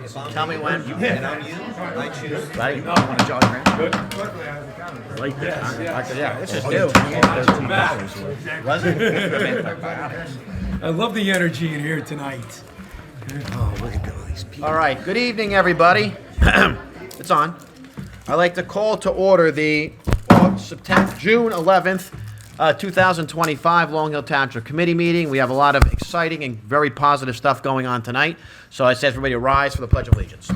Tell me when. And I'm you. I choose. Ready? Want to jog around? Good. I like that. Huh? Yeah, this is new. Was it? I love the energy in here tonight. Oh, look at all these people. All right. Good evening, everybody. It's on. I'd like to call to order the June 11th, 2025 Long Hill Township Committee meeting. We have a lot of exciting and very positive stuff going on tonight. So I say everybody to rise for the Pledge of Allegiance.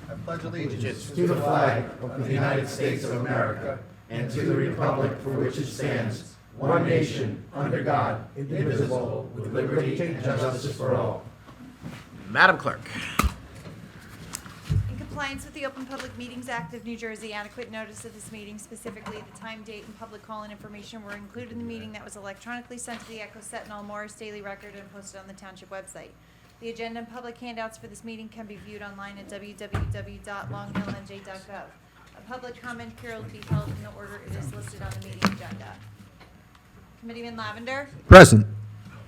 I pledge allegiance to the flag of the United States of America and to the republic for which it stands, one nation, under God, indivisible, with liberty and justice for all. Madam Clerk. In compliance with the Open Public Meetings Act of New Jersey, adequate notice of this meeting, specifically the time, date, and public call and information were included in the meeting that was electronically sent to the Echo Sentinel, Morris Daily Record, and posted on the Township website. The agenda and public handouts for this meeting can be viewed online at www.longhillnj.gov. A public comment period will be held in the order it is listed on the meeting agenda. Committeeman Lavender? Present.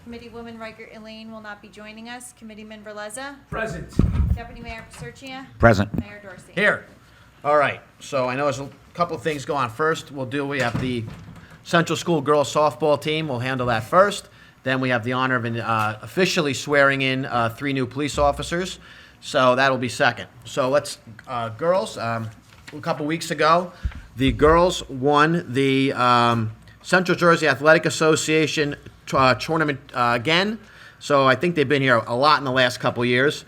Committeewoman Riker Elaine will not be joining us. Committeeman Verleza? Present. Deputy Mayor Paserchia? Present. Mayor Dorsey? Here. All right. So I know there's a couple things going on. First, we have the Central School girls softball team. We'll handle that first. Then we have the honor of officially swearing in 3 new police officers. So that'll be second. So let's, girls, a couple weeks ago, the girls won the Central Jersey Athletic Association tournament again. So I think they've been here a lot in the last couple years.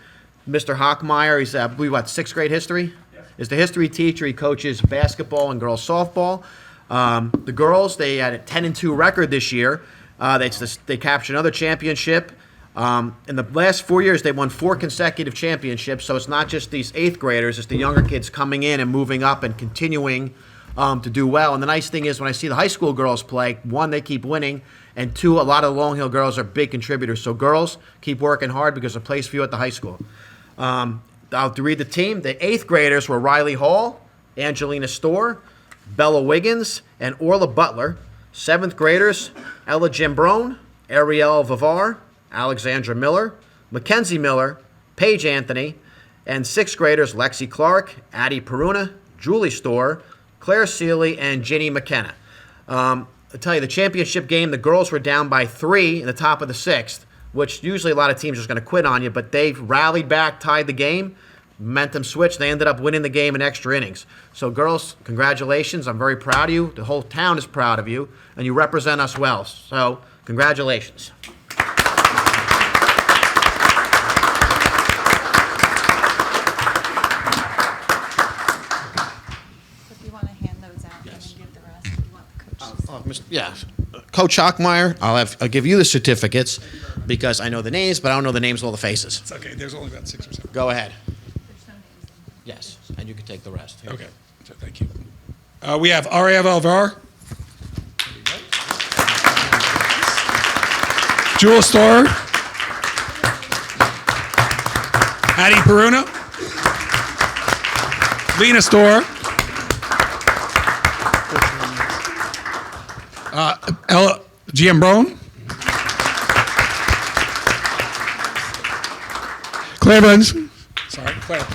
Mr. Hockmeyer, he's, we what, 6th grade history? Yes. Is the history teacher. He coaches basketball and girls softball. The girls, they had a 10-2 record this year. They captured another championship. In the last 4 years, they won 4 consecutive championships. So it's not just these 8th graders, it's the younger kids coming in and moving up and continuing to do well. And the nice thing is when I see the high school girls play, 1, they keep winning, and 2, a lot of the Long Hill girls are big contributors. So girls, keep working hard because there's a place for you at the high school. I'll read the team. The 8th graders were Riley Hall, Angelina Storr, Bella Wiggins, and Orla Butler. 7th graders, Ella Jimbrone, Ariel Vivar, Alexandra Miller, Mackenzie Miller, Paige Anthony, and 6th graders, Lexi Clark, Addie Peruna, Julie Storr, Claire Seeley, and Ginny McKenna. I'll tell you, the championship game, the girls were down by 3 in the top of the 6th, which usually a lot of teams are just going to quit on you, but they rallied back, tied the game, momentum switch. They ended up winning the game in extra innings. So girls, congratulations. I'm very proud of you. The whole town is proud of you, and you represent us well. So congratulations. Yeah, Coach Hockmeyer, I'll give you the certificates because I know the names, but I don't know the names of all the faces. It's okay. There's only about 6 or 7. Go ahead. Yes, and you can take the rest. Here. Okay. So thank you. We have Ariel Alvar. Jewel Storr. Addie Peruna. Lena Storr. Ella Giambrone. Claire Burns. Sorry, Claire.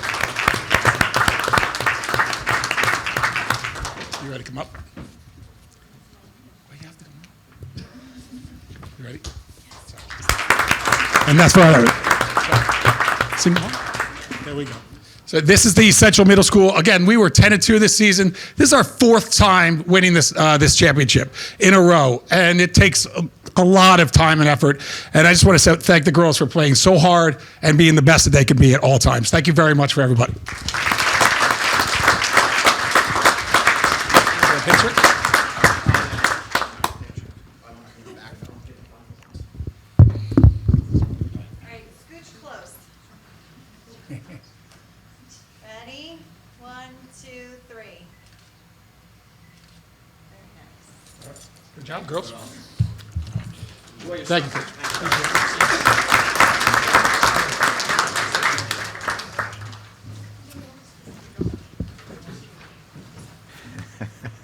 You ready to come up? Well, you have to come up. You ready? And that's for our sing along. There we go. So this is the Central Middle School. Again, we were 10-2 this season. This is our 4th time winning this championship in a row, and it takes a lot of time and effort. And I just want to thank the girls for playing so hard and being the best that they can be at all times. Thank you very much for everybody. Ready? 1, 2, 3. Very nice. Good job, girls. Thank you, Coach.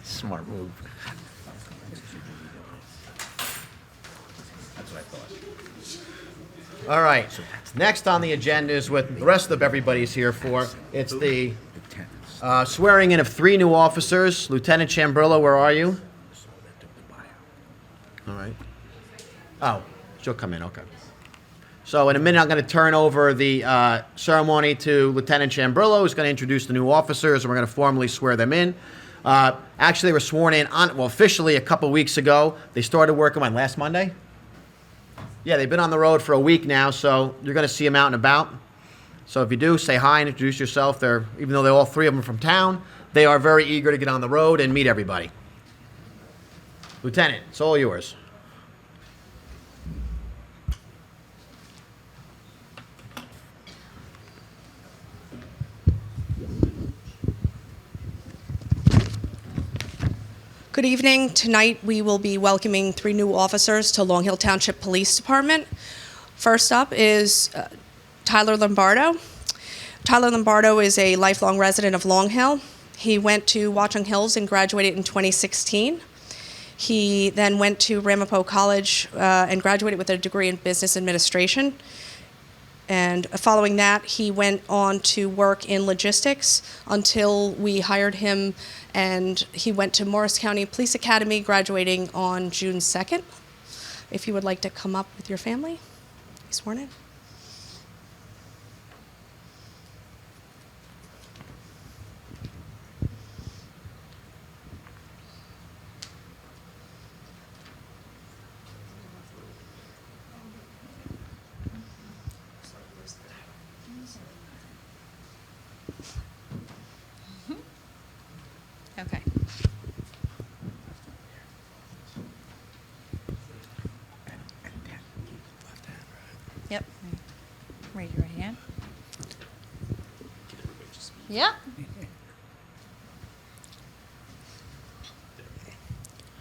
Smart move. That's what I thought. All right. Next on the agenda is what the rest of everybody's here for. It's the swearing in of 3 new officers. Lieutenant Chambrillo, where are you? All right. Oh, she'll come in, okay. So in a minute, I'm going to turn over the ceremony to Lieutenant Chambrillo, who's going to introduce the new officers, and we're going to formally swear them in. Actually, they were sworn in officially a couple weeks ago. They started working on last Monday. Yeah, they've been on the road for a week now, so you're going to see them out and about. So if you do, say hi and introduce yourself. Even though they're all 3 of them from town, they are very eager to get on the road and meet everybody. Lieutenant, it's all yours. Good evening. Tonight we will be welcoming 3 new officers to Long Hill Township Police Department. First up is Tyler Lombardo. Tyler Lombardo is a lifelong resident of Long Hill. He went to Watchung Hills and graduated in 2016. He then went to Ramapo College and graduated with a degree in business administration. And following that, he went on to work in logistics until we hired him, and he went to Morris County Police Academy, graduating on June 2nd. If you would like to come up with your family, be sworn in. Okay. Yep. Raise your right hand. Yep.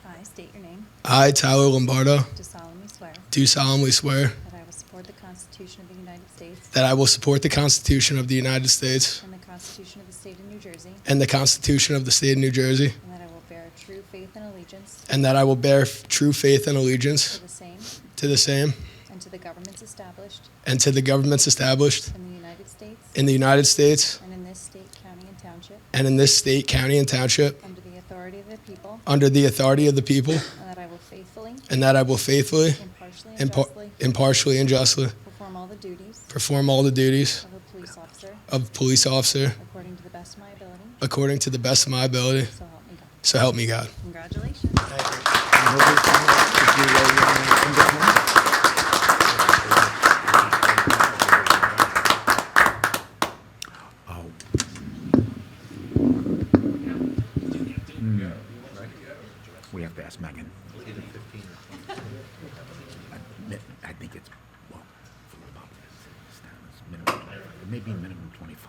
I state your name. I, Tyler Lombardo, Do solemnly swear do solemnly swear that I will support the Constitution of the United States that I will support the Constitution of the United States and the Constitution of the State of New Jersey, and the Constitution of the State of New Jersey, and that I will bear true faith and allegiance and that I will bear true faith and allegiance to the same to the same and to the governments established and to the governments established in the United States in the United States and in this state, county, and township and in this state, county, and township under the authority of the people, under the authority of the people, and that I will faithfully, and that I will faithfully, impartially, and justly impartially, and justly perform all the duties perform all the duties of a police officer of a police officer according to the best of my ability, according to the best of my ability. so help me God. So help me God. Congratulations. We have to ask Megan. I think it's, well, for the public, it's minimum, it may be minimum 25.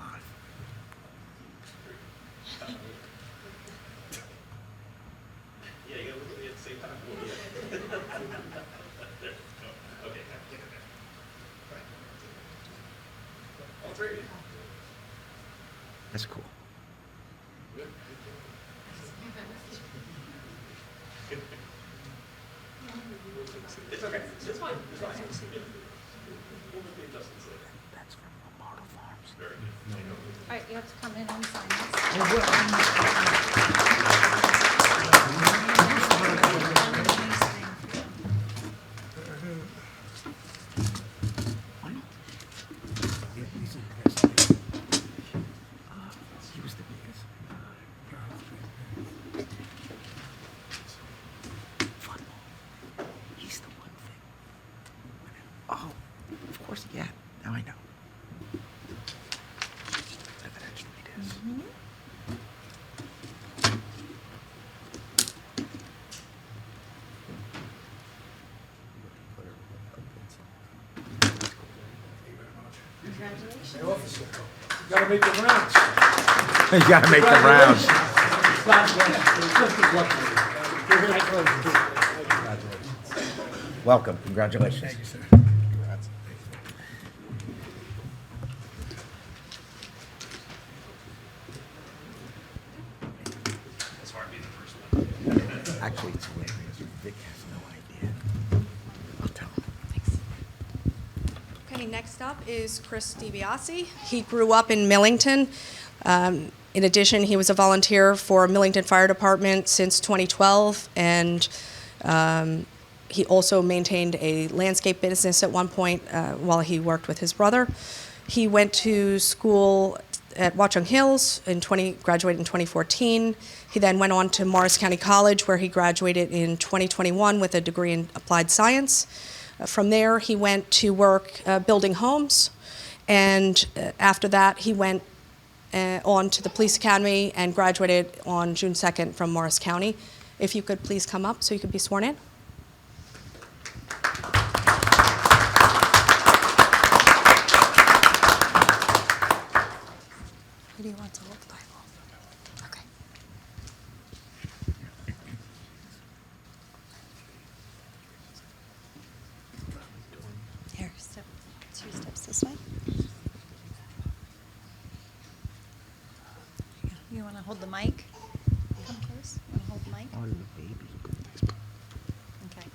That's cool. That's from Lombardo Farms. All right, you have to come in and sign this. He was the biggest. Fun. He's the one thing. Oh, of course, yeah. Now I know. Evidentially it is. Gotta make the rounds. You gotta make the rounds. Welcome. Congratulations. Thank you, sir. Actually, it's hilarious. Vic has no idea. I'll tell him. Okay. Okay, next up is Chris DiBiase. He grew up in Millington. In addition, he was a volunteer for Millington Fire Department since 2012, and he also maintained a landscape business at one point while he worked with his brother. He went to school at Watchung Hills, graduated in 2014. He then went on to Morris County College, where he graduated in 2021 with a degree in applied science. From there, he went to work building homes, and after that, he went on to the police academy and graduated on June 2nd from Morris County. If you could please come up so you could be sworn in. Who do you want to hold the Bible? Okay. Here, two steps this way. You want to hold the mic? Come close. You want to hold the mic? Okay.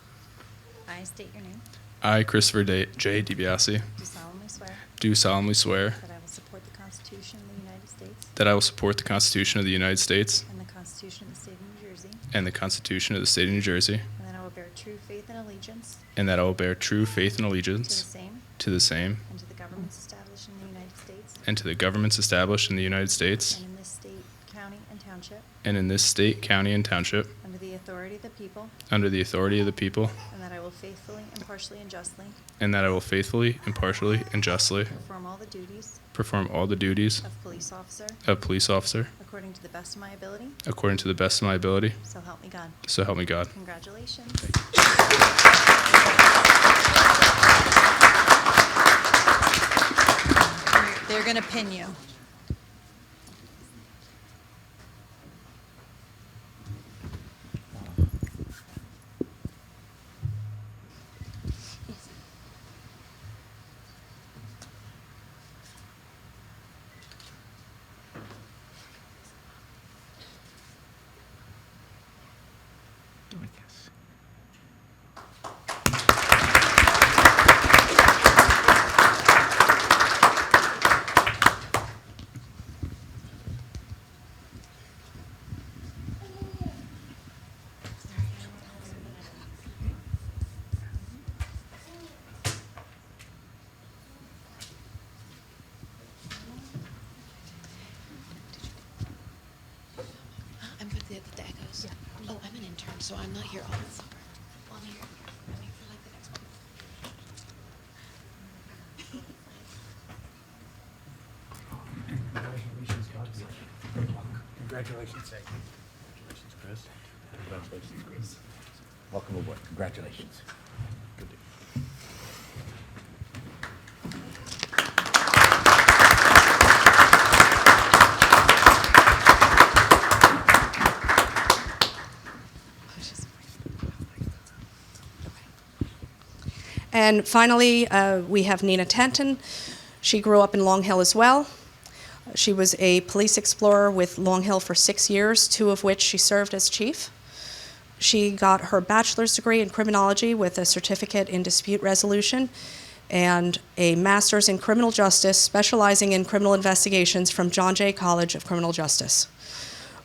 I state your name. I, Christopher J. DiBiase, Do solemnly swear do solemnly swear that I will support the Constitution of the United States that I will support the Constitution of the United States and the Constitution of the State of New Jersey, and the Constitution of the State of New Jersey, and that I will bear true faith and allegiance and that I will bear true faith and to the allegiance same to the same and to the governments established in the United States and to the governments established in the United States and in this state, county, and township, and in this state, county, and township, under the authority of the people, under the authority of the people, and that I will faithfully, impartially, and justly and that I will faithfully, impartially, and justly perform all the duties perform all the duties of police officer of police officer according to the best of my ability, according to the best of my ability. so help me God. So help me God. Congratulations. They're going to pin you. I'm with the Echoes. Oh, I'm an intern, so I'm not here all the summer. Well, I'm here for like the next month. Congratulations. Congratulations, Chris. Congratulations, Chris. Welcome aboard. Congratulations. Good deal. And finally, we have Nina Tenton. She grew up in Long Hill as well. She was a police explorer with Long Hill for 6 years, 2 of which she served as chief. She got her bachelor's degree in criminology with a certificate in dispute resolution and a master's in criminal justice, specializing in criminal investigations from John Jay College of Criminal Justice.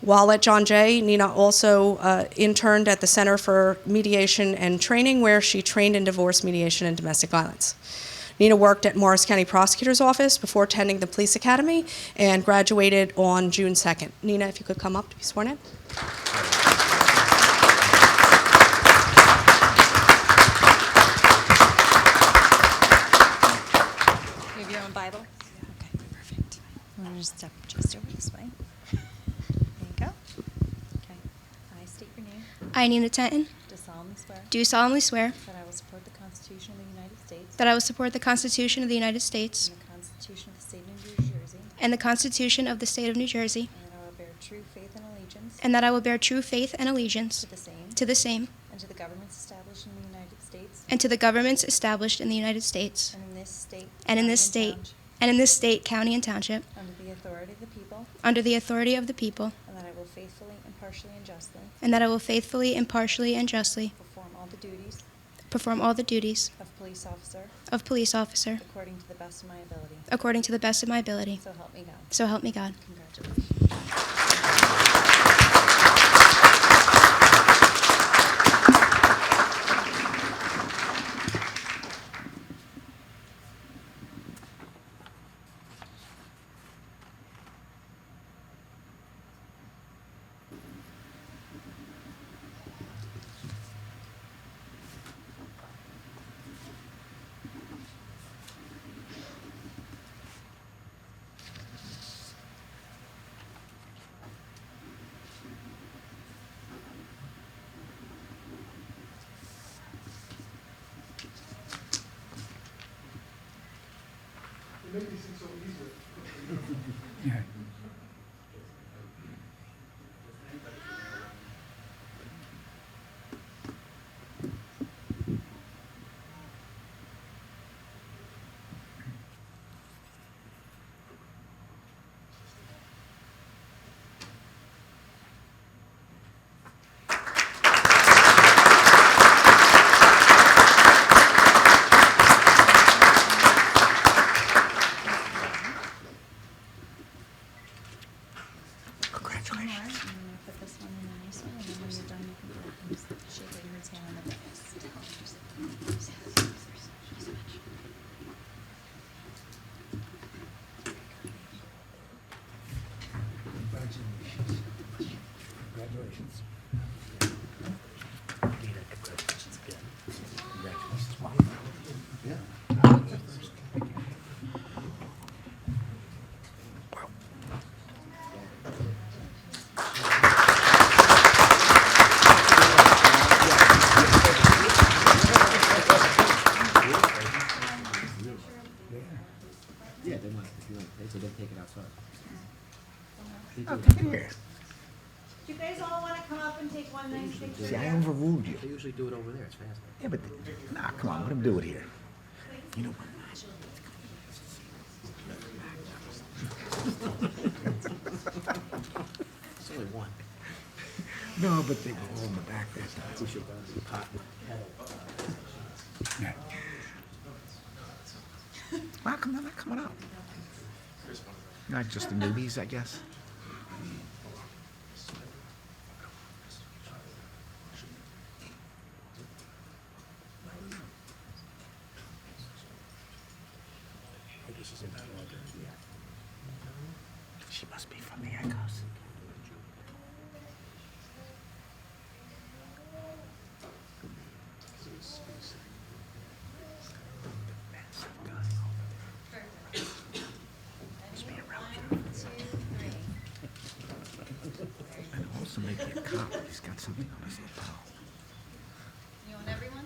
While at John Jay, Nina also interned at the Center for Mediation and Training, where she trained in divorce mediation and domestic violence. Nina worked at Morris County Prosecutor's Office before attending the Police Academy and graduated on June 2nd. Nina, if you could come up to be sworn in. You have your own Bible? Okay, perfect. I'm going to just step just over this way. There you go. Okay. I state your name. I, Nina Tenton, Do solemnly swear do solemnly swear that I will support the Constitution of the United States that I will support the Constitution of the United States and the Constitution of the State of New Jersey, and the Constitution of the State of New Jersey, and that I will bear true faith and allegiance and that I will bear true faith and allegiance to the same and to the same, and to the governments established in the United States and to the governments established in the United States and in this state, and in county, this state, township, and in this state, county, and township, under the authority of the people, under the authority of the people, and that I will faithfully, impartially, and justly and that I will faithfully, impartially, and justly perform all the duties perform all the duties of police officer of police officer according to the best of my ability. according to the best of my ability. So help me God. So help me God. Congratulations. Congratulations. I'm gonna put this one in a nice one, and then when you're done, you can go up and shake everyone's hand on the back. Congratulations. Congratulations again. Congratulations. Wow. Yeah. Yeah, they want, if you want to take it, then take it outside. Oh, come here. Do you guys all wanna come up and take one nice picture? See, I overruled you. They usually do it over there, it's faster. Yeah, but, nah, come on, let him do it here. You know what? It's only one. No, but they were all in the back there. We should pot. Yeah. Well, come on, come on out. Not just the newbies, I guess. She must be from the Echoes. Must be around you. And also make you a cop. He's got something on his lapel. You want everyone?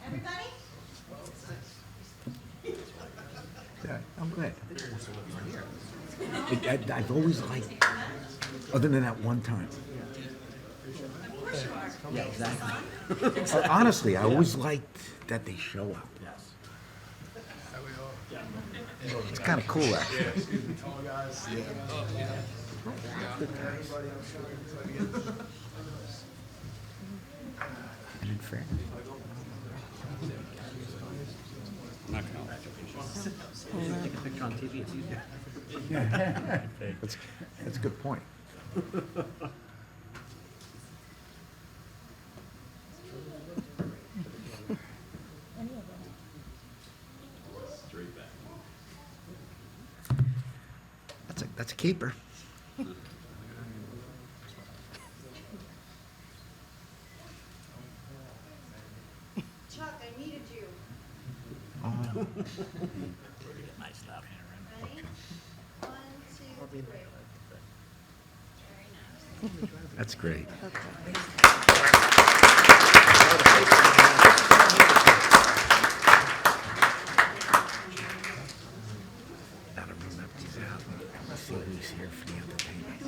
Everybody? Yeah, I'm glad. I've always liked, other than that one time. Yeah, exactly. Honestly, I always liked that they show up. Yes. It's kind of cool, actually. And in fairness, Take a picture on TV, it's easier. that's a good point. That's a keeper. Chuck, I needed you. Oh, Nice stuff. Ready? 1, 2, 3. Very nice. that's great. Now to run up these out and see who's here for the entertainment.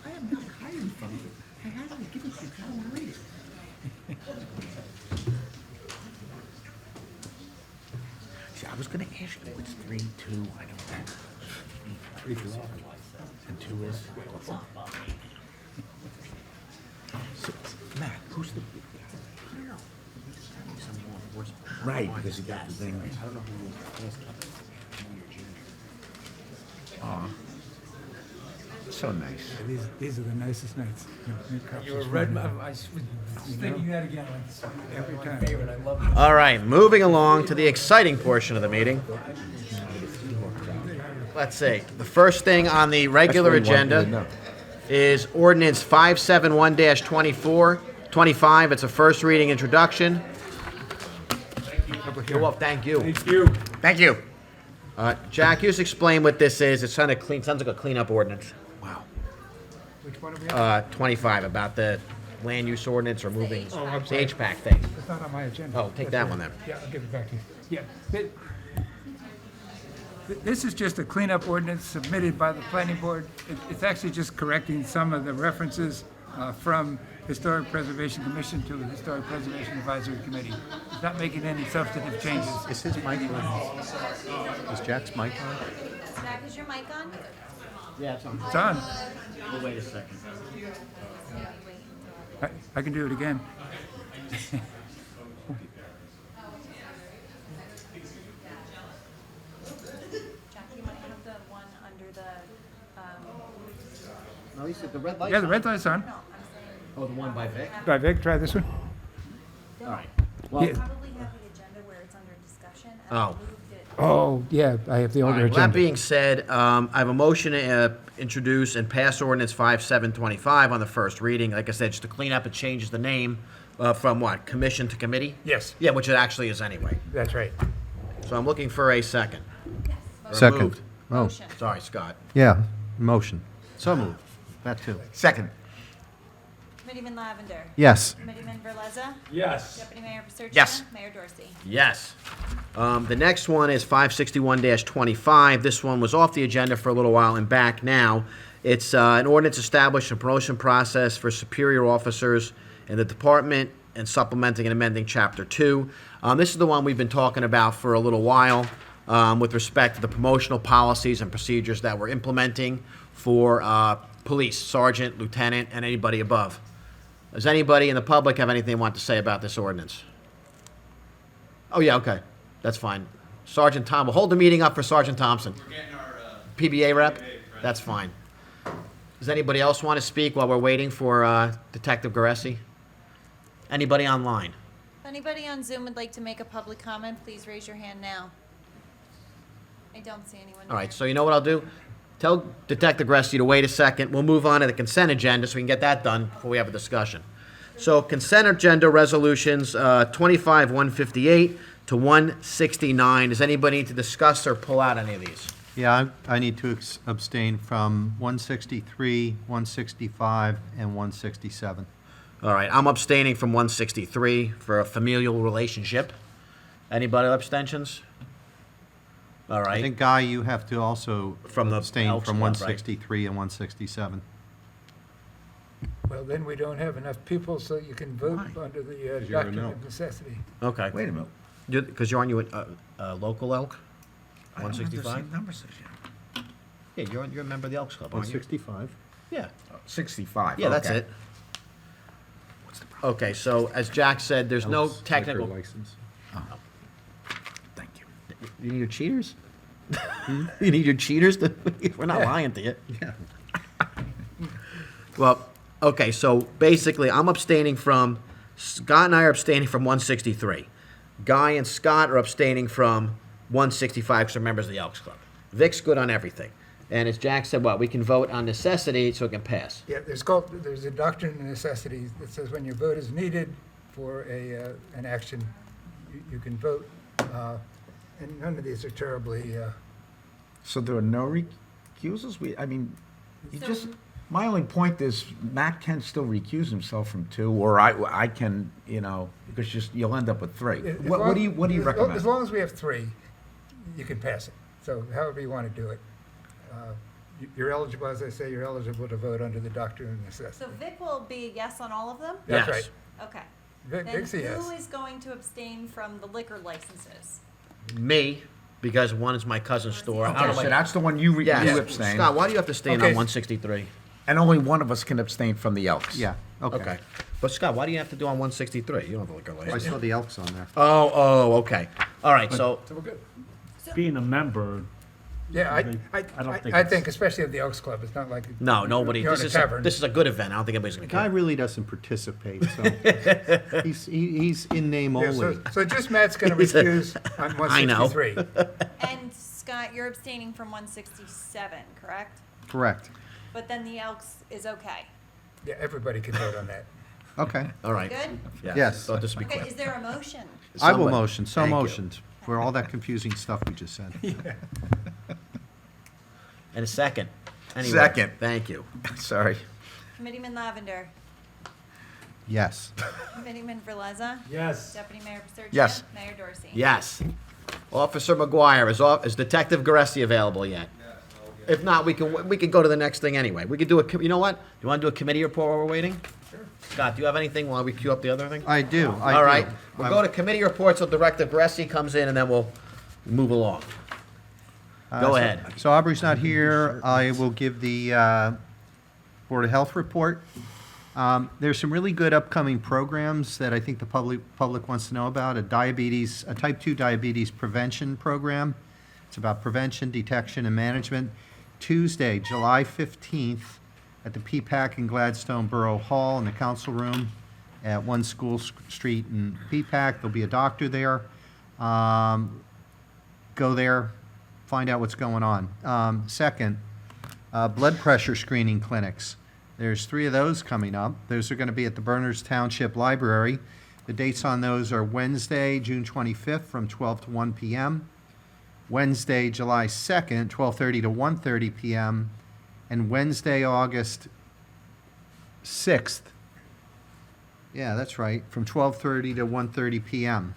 I am not hiding from you. I had to give it to you. I don't want to read it. See, I was going to ask you what's 3, 2. I know that. 3 is and 2 is. So, Matt, who's the? Right, because you got the thing. I don't know who. Aw. So nice. These are the nicest nights. You were red, I was thinking that again, every time. Favorite, I love it. All right, moving along to the exciting portion of the meeting. Let's see. The first thing on the regular agenda is ordinance 571-25. It's a first reading introduction. You're welcome. Thank you. Thank you. Thank you. Jack, you just explain what this is. It's kind of clean. Sounds like a cleanup ordinance. Wow. Which one are we on? 25 about the land use ordinance or moving Oh, I'm the sorry. HPAC thing. It's not on my agenda. Oh, take that one then. Yeah, I'll give it back to you. Yeah. This is just a cleanup ordinance submitted by the planning board. It's actually just correcting some of the references from Historic Preservation Commission to the Historic Preservation Advisory Committee. It's not making any substantive changes. Is his mic on? Is Jack's mic on? Jack, is your mic on? Yeah, it's on. It's on. Well, wait a second. I can do it again. Jack, you might have the one under the, No, he said the red light. Yeah, the red light's on. Oh, the one by Vic? Right, Vic, try this one. All right. Well, Yeah. probably have the agenda where it's under discussion. And Oh. I moved it. Oh, yeah, I have the all older right. Well, that agenda. being said, I have a motion to introduce and pass ordinance 5725 on the first reading. Like I said, just to clean up, it changes the name from what? Commission to committee? Yes, Yeah, which it actually is anyway. that's right. So I'm looking for a second. Or Second. moved. Oh, Motion. Sorry, Scott. yeah, motion. So moved. That too. Second. Committeeman Lavender. Yes. Committeeman Verleza. Yes. Deputy Mayor Pasurcha. Yes. Mayor Dorsey. Yes. The next one is 561-25. This one was off the agenda for a little while and back now. It's an ordinance establishing a promotion process for superior officers in the department and supplementing and amending Chapter 2. This is the one we've been talking about for a little while with respect to the promotional policies and procedures that we're implementing for police, sergeant, lieutenant, and anybody above. Does anybody in the public have anything they want to say about this ordinance? Oh, yeah, okay. That's fine. Sergeant Tom, we'll hold the meeting up for Sergeant Thompson. We're getting our PBA rep? That's fine. Does anybody else want to speak while we're waiting for Detective Garessi? Anybody online? If anybody on Zoom would like to make a public comment, please raise your hand now. I don't see anyone. All right, here. so you know what I'll do? Tell Detective Garessi to wait a second. We'll move on to the consent agenda so we can get that done before we have a discussion. So consent agenda resolutions 25-158 to 169. Does anybody need to discuss or pull out any of these? Yeah, I need to abstain from 163, 165, and 167. All right, I'm abstaining from 163 for a familial relationship. Anybody abstentions? All I right. think, Guy, you have to also From the abstain Elks from Club, right? 163 and 167. Well, then we don't have enough people, so you can vote under the you're a doctrine no. of necessity. Okay. Wait a minute. Because you're on your local elk? I don't have the 165? same numbers as you. Yeah, you're a member of the Elks Club, aren't you? 165. Yeah. 65. Yeah, that's okay. it. Okay, so as Jack said, there's no technical. license. Thank you. You need your cheaters? You need your cheaters? We're not lying to you. Yeah. Well, okay, so basically, I'm abstaining from, Scott and I are abstaining from 163. Guy and Scott are abstaining from 165 because they're members of the Elks Club. Vic's good on everything. And as Jack said, we can vote on necessity so it can pass. Yeah, there's a doctrine of necessity that says when your vote is needed for an action, you can vote. And none of these are terribly, So there are no recusals? I mean, you So- just, my only point is Matt can still recuse himself from 2, or I can, because you'll end up with 3. as What long- do you as recommend? long as we have 3, you can pass it. So however you want to do it. You're eligible, as I say, you're eligible to vote under the doctrine of necessity. So Vic will be a yes on all of them? That's Yes. right. Okay. Vic- Then Vic's a yes. who is going to abstain from the liquor licenses? Me, because one is my cousin's store. I don't know So about- that's the one you Yes. you abstain. Scott, why do you have to stay on Okay. 163? And only one of us can abstain from the Elks. Yeah, Okay. But Scott, why do you have to do on 163? You don't have a liquor I license. saw the Elks on there. Oh, okay. All right, so, So we're good. Being a member, Yeah, I don't think I think especially of the Elks Club, it's not like. no, nobody, You're in this a is, tavern. this is a good event. I don't think anybody's gonna Guy care. really doesn't participate, so he's in name Yeah, only. so just Matt's gonna He's a- refuse on I know. 163. And Scott, you're abstaining from 167, correct? Correct. But then the Elks is okay. Yeah, everybody can vote on that. Okay. All right. Good? Yes. Thought this would be Okay, quick. is there a motion? I will Somebody- motion, so Thank you. motioned, for all that confusing stuff we just said. And a second. Anyway, Second. Thank you. Sorry. Committeeman Lavender, Yes. Committeeman Verleza, yes. Deputy Mayor Paserchian. Yes. Mayor Dorsey. Yes. Officer McGuire, is Detective Garessi available yet? If not, we can go to the next thing anyway. We could do you know what? You want to do a committee report while we're waiting? Sure. Scott, do you have anything while we queue up the other thing? I do. All right. We'll go to committee reports till Director Garessi comes in, and then we'll move along. Go ahead. So Aubrey's not here. I will give the Board of Health report. There's some really good upcoming programs that I think the public wants to know about. A type 2 diabetes prevention program. It's about prevention, detection, and management. Tuesday, July 15th, at the PPAC in Gladstone Borough Hall in the council room at 1 School Street in PPAC. There'll be a doctor there. Go there, find out what's going on. Second, blood pressure screening clinics. There's 3 of those coming up. Those are going to be at the Berners Township Library. The dates on those are Wednesday, June 25th from 12 to 1 p.m., Wednesday, July 2nd, 12:30 to 1:30 p.m., and Wednesday, August 6th. Yeah, that's right, from 12:30 to 1:30 p.m.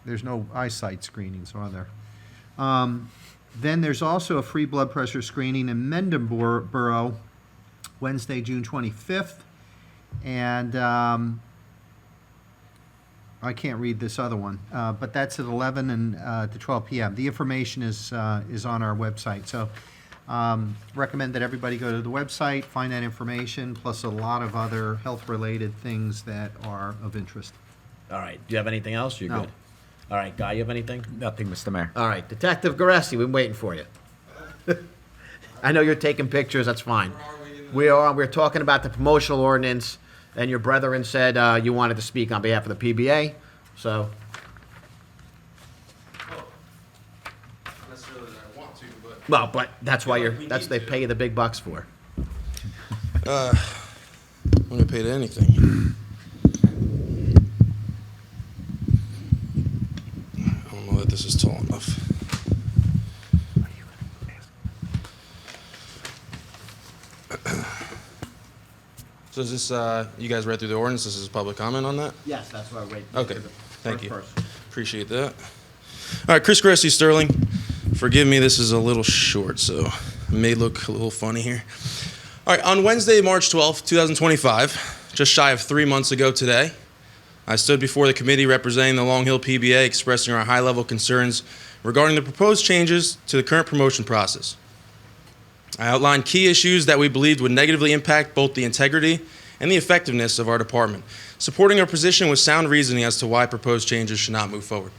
There's no eyesight screenings, are there? Then there's also a free blood pressure screening in Mendham Borough, Wednesday, June 25th. And I can't read this other one, but that's at 11 and to 12 p.m. The information is on our website. So recommend that everybody go to the website, find that information, plus a lot of other health-related things that are of interest. All right. Do you have anything else? You're No. good. All right, Guy, you have anything? Nothing, Mr. Mayor. All right, Detective Garessi, we've been waiting for you. I know you're taking pictures, that's fine. We're talking about the promotional ordinance, and your brethren said you wanted to speak on behalf of the PBA, so. Not necessarily that I want to, but Well, but that's why we that's need they to. pay you the big bucks for. I'm gonna pay to anything. I don't know that this is tall enough. So is this, you guys read through the ordinance, this is public comment on that? Yes, that's why we're waiting. Okay, thank you. First. Appreciate that. All right, Chris Gressi Sterling. Forgive me, this is a little short, so it may look a little funny here. All right, on Wednesday, March 12th, 2025, just shy of 3 months ago today, I stood before the committee representing the Long Hill PBA expressing our high-level concerns regarding the proposed changes to the current promotion process. I outlined key issues that we believed would negatively impact both the integrity and the effectiveness of our department, supporting our position with sound reasoning as to why proposed changes should not move forward.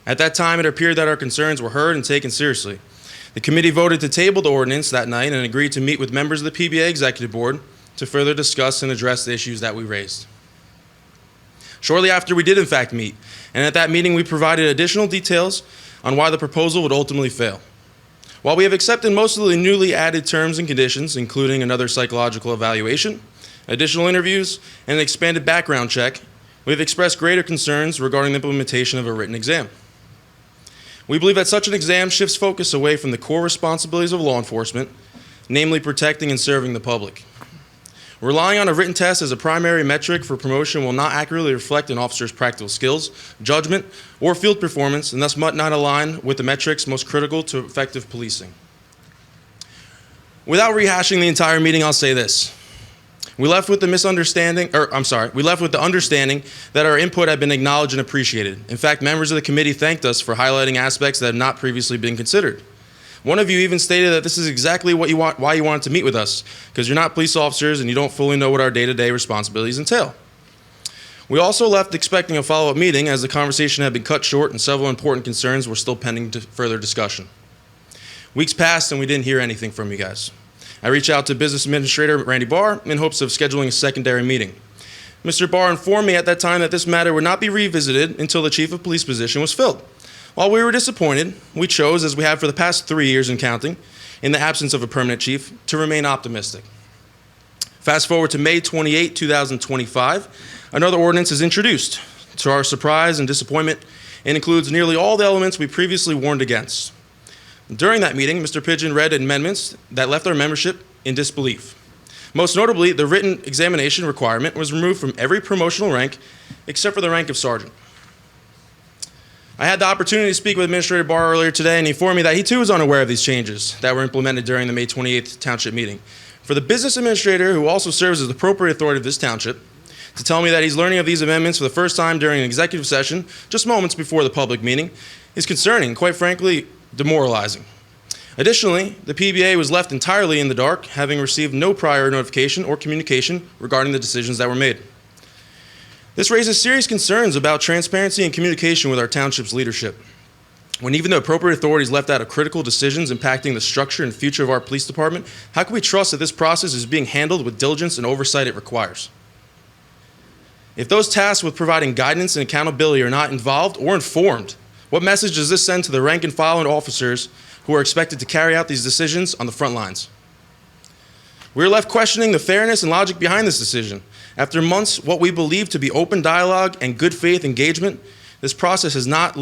At that time, it appeared that our concerns were heard and taken seriously. The committee voted to table the ordinance that night and agreed to meet with members of the PBA Executive Board to further discuss and address the issues that we raised. Shortly after, we did in fact meet, and at that meeting we provided additional details on why the proposal would ultimately fail. While we have accepted most of the newly added terms and conditions, including another psychological evaluation, additional interviews, and an expanded background check, we have expressed greater concerns regarding the implementation of a written exam. We believe that such an exam shifts focus away from the core responsibilities of law enforcement, namely protecting and serving the public. Relying on a written test as a primary metric for promotion will not accurately reflect an officer's practical skills, judgment, or field performance, and thus might not align with the metrics most critical to effective policing. Without rehashing the entire meeting, I'll say this. We left with the understanding that our input had been acknowledged and appreciated. In fact, members of the committee thanked us for highlighting aspects that had not previously been considered. One of you even stated that this is exactly why you wanted to meet with us, because you're not police officers and you don't fully know what our day-to-day responsibilities entail. We also left expecting a follow-up meeting as the conversation had been cut short and several important concerns were still pending further discussion. Weeks passed and we didn't hear anything from you guys. I reached out to Business Administrator Randy Barr in hopes of scheduling a secondary meeting. Mr. Barr informed me at that time that this matter would not be revisited until the Chief of Police position was filled. While we were disappointed, we chose, as we have for the past 3 years and counting, in the absence of a permanent chief, to remain optimistic. Fast forward to May 28, 2025, another ordinance is introduced. To our surprise and disappointment, it includes nearly all the elements we previously warned against. During that meeting, Mr. Pigeon read amendments that left our membership in disbelief. Most notably, the written examination requirement was removed from every promotional rank except for the rank of sergeant. I had the opportunity to speak with Administrator Barr earlier today, and he informed me that he too was unaware of these changes that were implemented during the May 28th township meeting. For the business administrator, who also serves as the appropriate authority of this township, to tell me that he's learning of these amendments for the first time during an executive session, just moments before the public meeting, is concerning, quite frankly, demoralizing. Additionally, the PBA was left entirely in the dark, having received no prior notification or communication regarding the decisions that were made. This raises serious concerns about transparency and communication with our township's leadership. When even the appropriate authorities left out of critical decisions impacting the structure and future of our police department, how can we trust that this process is being handled with diligence and oversight it requires? If those tasked with providing guidance and accountability are not involved or informed, what message does this send to the rank and file and officers who are expected to carry out these decisions on the front lines? We're left questioning the fairness and logic behind this decision. After months, what we believe to be open dialogue and good faith engagement, this process has not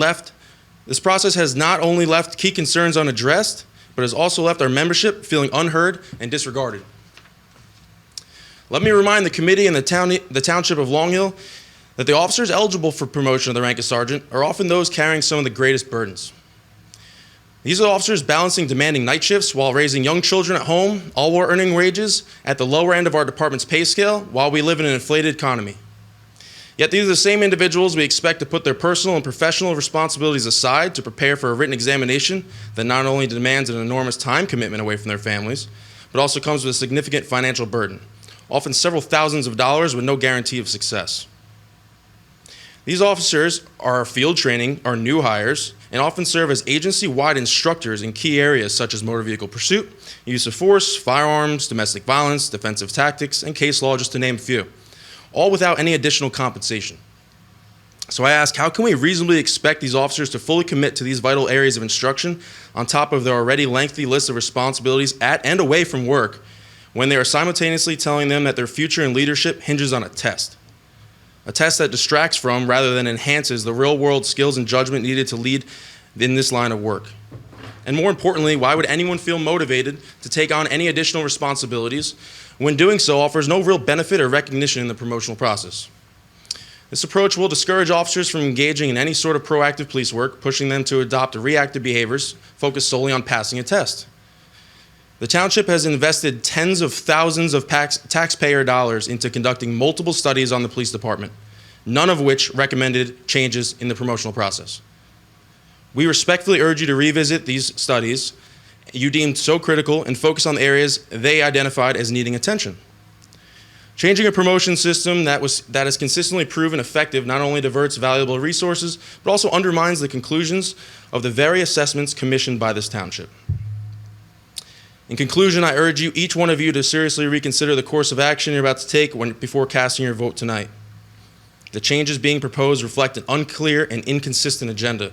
only left key concerns unaddressed, but has also left our membership feeling unheard and disregarded. Let me remind the committee and the township of Long Hill that the officers eligible for promotion of the rank of sergeant are often those carrying some of the greatest burdens. These are officers balancing demanding night shifts while raising young children at home, all while earning wages at the lower end of our department's pay scale while we live in an inflated economy. Yet these are the same individuals we expect to put their personal and professional responsibilities aside to prepare for a written examination that not only demands an enormous time commitment away from their families, but also comes with a significant financial burden, often several thousands of dollars with no guarantee of success. These officers are field training, are new hires, and often serve as agency-wide instructors in key areas such as motor vehicle pursuit, use of force, firearms, domestic violence, defensive tactics, and case law, just to name a few, all without any additional compensation. So I ask, how can we reasonably expect these officers to fully commit to these vital areas of instruction on top of their already lengthy list of responsibilities at and away from work when they are simultaneously telling them that their future in leadership hinges on a test that distracts from rather than enhances the real-world skills and judgment needed to lead in this line of work? And more importantly, why would anyone feel motivated to take on any additional responsibilities when doing so offers no real benefit or recognition in the promotional process? This approach will discourage officers from engaging in any sort of proactive police work, pushing them to adopt reactive behaviors focused solely on passing a test. The township has invested tens of thousands of taxpayer dollars into conducting multiple studies on the police department, none of which recommended changes in the promotional process. We respectfully urge you to revisit these studies you deemed so critical and focus on the areas they identified as needing attention. Changing a promotion system that has consistently proven effective not only diverts valuable resources, but also undermines the conclusions of the very assessments commissioned by this township. In conclusion, I urge you, each one of you, to seriously reconsider the course of action you're about to take before casting your vote tonight. The changes being proposed reflect an unclear and inconsistent agenda,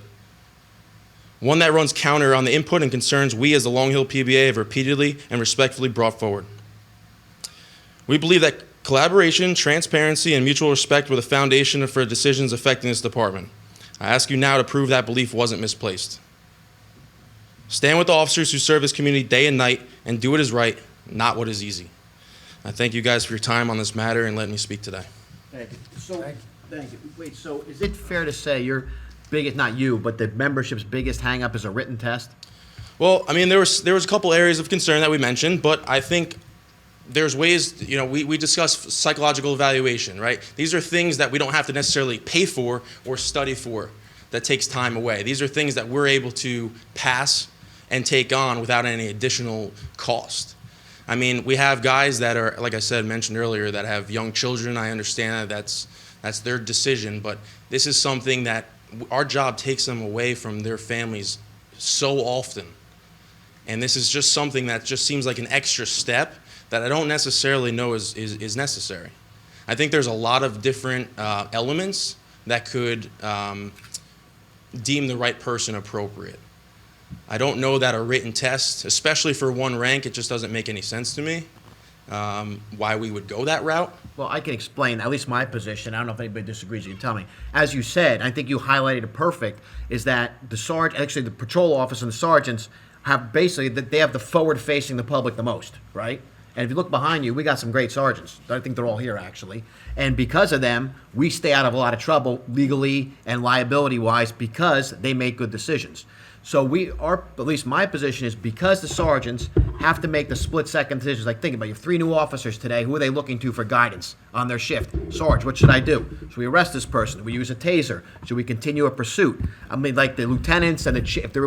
one that runs counter on the input and concerns we as the Long Hill PBA have repeatedly and respectfully brought forward. We believe that collaboration, transparency, and mutual respect were the foundation for decisions affecting this department. I ask you now to prove that belief wasn't misplaced. Stand with the officers who serve this community day and night and do what is right, not what is easy. I thank you guys for your time on this matter and letting me speak today. Thank you. Thank you. Wait, so is it fair to say your biggest, not you, but the membership's biggest hang-up is a written test? Well, I mean, there was a couple areas of concern that we mentioned, but I think there's ways, we discuss psychological evaluation, right? These are things that we don't have to necessarily pay for or study for that takes time away. These are things that we're able to pass and take on without any additional cost. I mean, we have guys that are, like I said, mentioned earlier, that have young children. I understand that that's their decision, but this is something that our job takes them away from their families so often. And this is just something that just seems like an extra step that I don't necessarily know is necessary. I think there's a lot of different elements that could deem the right person appropriate. I don't know that a written test, especially for one rank, it just doesn't make any sense to me why we would go that route. Well, I can explain at least my position. I don't know if anybody disagrees. You can tell me. As you said, I think you highlighted it perfect. Is that the sergeant, actually the patrol officer and the sergeants have basically they have the forward facing the public the most, right? And if you look behind you, we got some great sergeants. I think they're all here actually. And because of them, we stay out of a lot of trouble legally and liability wise because they make good decisions. So at least my position is because the sergeants have to make the split-second decisions. Like, think about it. You have 3 new officers today. Who are they looking to for guidance on their shift? Sarge, what should I do? Should we arrest this person? Should we use a taser? Should we continue a pursuit? I mean, like the lieutenants and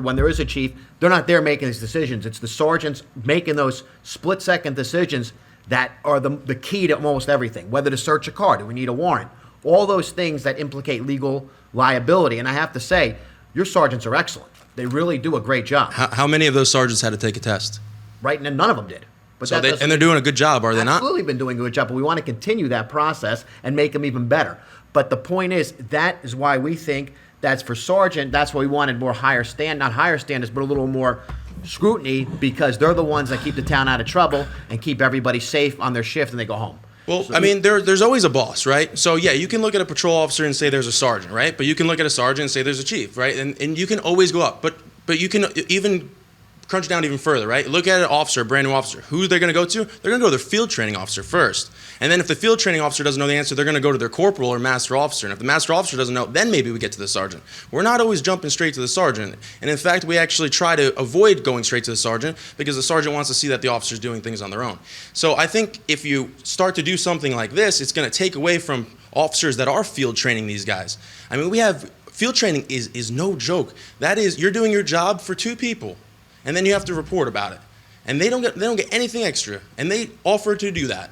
when there is a chief, they're not there making these decisions. It's the sergeants making those split-second decisions that are the key to almost everything. Whether to search a car, do we need a warrant? All those things that implicate legal liability. And I have to say, your sergeants are excellent. They really do a great job. How many of those sergeants had to take a test? Right, and none of them did. But So and they're doing a good job, are they not? Absolutely been doing a good job, but we want to continue that process and make them even better. But the point is, that is why we think that's for sergeant, that's why we wanted more not higher standards, but a little more scrutiny, because they're the ones that keep the town out of trouble and keep everybody safe on their shift and they go home. Well, I mean, there's always a boss, right? So, yeah, you can look at a patrol officer and say there's a sergeant, right? But you can look at a sergeant and say there's a chief, right? And you can always go up. But you can even crunch down even further, right? Look at an officer, a brand new officer. Who they're going to go to? They're going to go to their field training officer first. And then if the field training officer doesn't know the answer, they're going to go to their corporal or master officer. And if the master officer doesn't know, then maybe we get to the sergeant. We're not always jumping straight to the sergeant. And in fact, we actually try to avoid going straight to the sergeant because the sergeant wants to see that the officer's doing things on their own. So I think if you start to do something like this, it's going to take away from officers that are field training these guys. I mean, field training is no joke. That is, you're doing your job for 2 people, and then you have to report about it. And they don't get anything extra, and they offer to do that.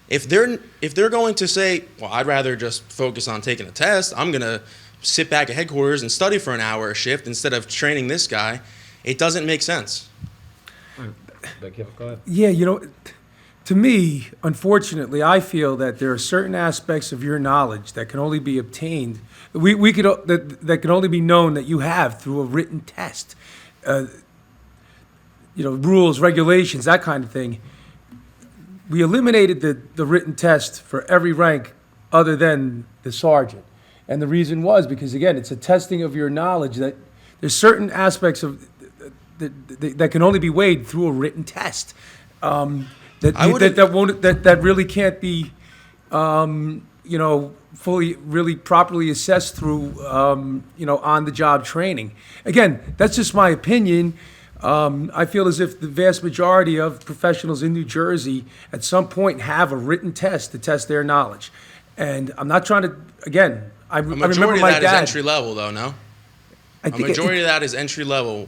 If they're going to say, well, I'd rather just focus on taking a test, I'm going to sit back at headquarters and study for an hour a shift instead of training this guy, it doesn't make sense. Go ahead. Yeah, to me, unfortunately, I feel that there are certain aspects of your knowledge that can only be obtained, that can only be known that you have through a written test. Rules, regulations, that kind of thing. We eliminated the written test for every rank other than the sergeant. And the reason was because, again, it's a testing of your knowledge that there's certain aspects of that can only be weighed through a written test. That really can't be, fully, really properly assessed through, on-the-job training. Again, that's just my opinion. I feel as if the vast majority of professionals in New Jersey at some point have a written test to test their knowledge. And I'm not trying to, again, I remember my dad. A majority of that is entry level, though, no? A majority of that is entry level.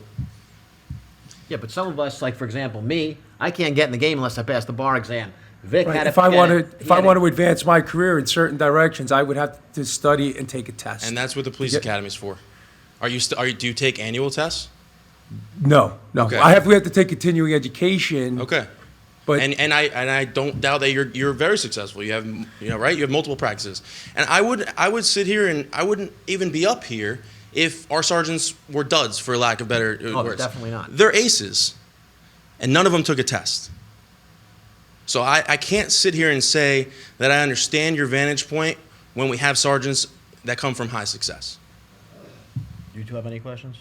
Yeah, but some of us, like for example, me, I can't get in the game unless I pass the bar exam. Vic Right. had If I want to advance my career in certain directions, I would have to study and take a test. And that's what the police academy is for. Do you take annual tests? No. Okay. We have to take continuing education. Okay. But and I don't doubt that you're very successful. You have right. You have multiple practices. And I would sit here and I wouldn't even be up here if our sergeants were duds, for lack of better words. Definitely not. They're aces, and none of them took a test. So I can't sit here and say that I understand your vantage point when we have sergeants that come from high success. You 2 have any questions?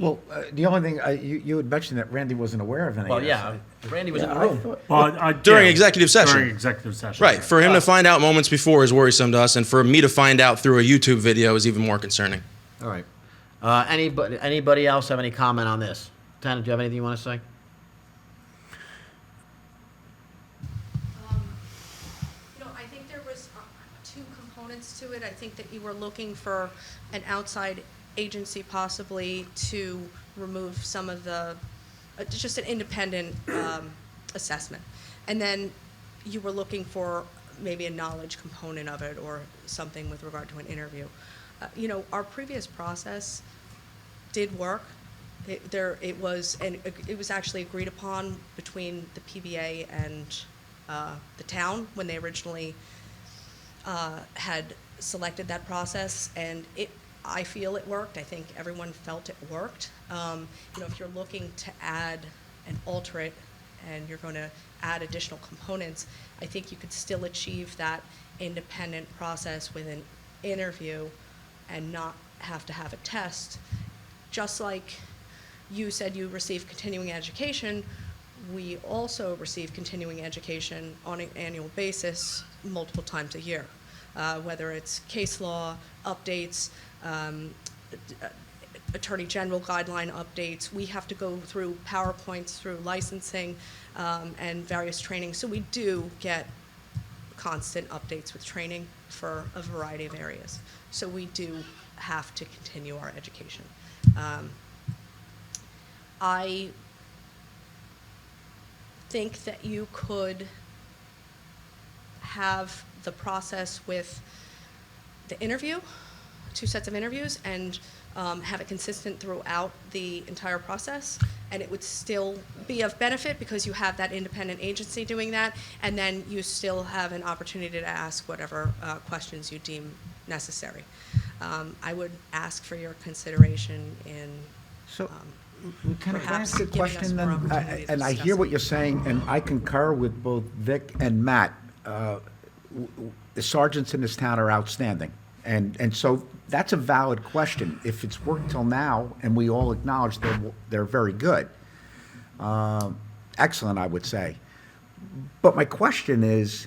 Well, the only thing, you had mentioned that Randy wasn't aware of any Well, of this. yeah, Randy was in the room. During executive session. During executive session. Right. For him to find out moments before is worrisome to us, and for me to find out through a YouTube video is even more concerning. All right. Anybody else have any comment on this? Tana, do you have anything you want to say? I think there was 2 components to it. I think that you were looking for an outside agency possibly to remove some of the, just an independent assessment. And then you were looking for maybe a knowledge component of it or something with regard to an interview. You know, our previous process did work. It was actually agreed upon between the PBA and the town when they originally had selected that process, and I feel it worked. I think everyone felt it worked. You know, if you're looking to add and alter it, and you're going to add additional components, I think you could still achieve that independent process with an interview and not have to have a test. Just like you said you receive continuing education, we also receive continuing education on an annual basis multiple times a year, whether it's case law updates, Attorney General guideline updates. We have to go through PowerPoints, through licensing, and various trainings. So we do get constant updates with training for a variety of areas. So we do have to continue our education. I think that you could have the process with the interview, 2 sets of interviews, and have it consistent throughout the entire process, and it would still be of benefit because you have that independent agency doing that, and then you still have an opportunity to ask whatever questions you deem necessary. I would ask for your consideration in So, Lieutenant, can I perhaps ask a giving us question more then? opportunity to And I discuss hear it. what you're saying, and I concur with both Vic and Matt. The sergeants in this town are outstanding. And so that's a valid question. If it's worked till now, and we all acknowledge they're very good, excellent, I would say. But my question is,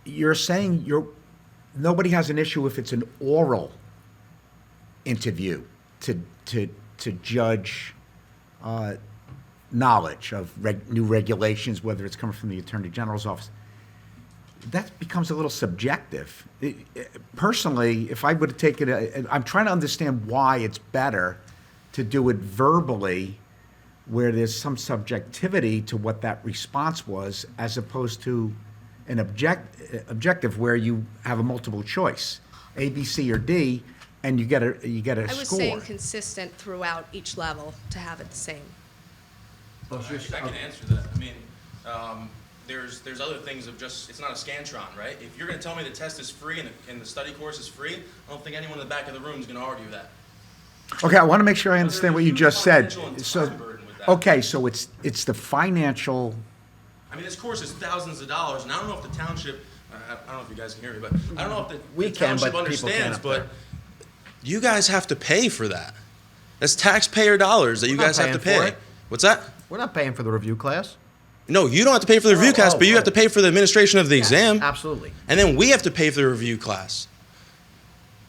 you're saying nobody has an issue if it's an oral interview to judge knowledge of new regulations, whether it's coming from the Attorney General's office. That becomes a little subjective. Personally, if I would have taken I'm trying to understand why it's better to do it verbally, where there's some subjectivity to what that response was, as opposed to an objective where you have a multiple choice, A, B, C, or D, and you get a I was score. saying consistent throughout each level to have it the same. I can answer that. I mean, there's other things of just, it's not a Scantron, right? If you're going to tell me the test is free and the study course is free, I don't think anyone in the back of the room is going to argue that. Okay, I want to make sure I understand what you just said. Financial and So, time burden with that. okay, so it's the financial, I mean, this course is thousands of dollars, and I don't know if the township, I don't know if you guys can hear me, but I don't know if We the can, township but people can't understands, up there. but you guys have to pay for that. That's taxpayer dollars that you We're not guys have to paying for pay. it. What's that? We're not paying for the review class. No, you don't have to pay for the review class, but you have to pay for the administration of the exam. Absolutely. And then we have to pay for the review class.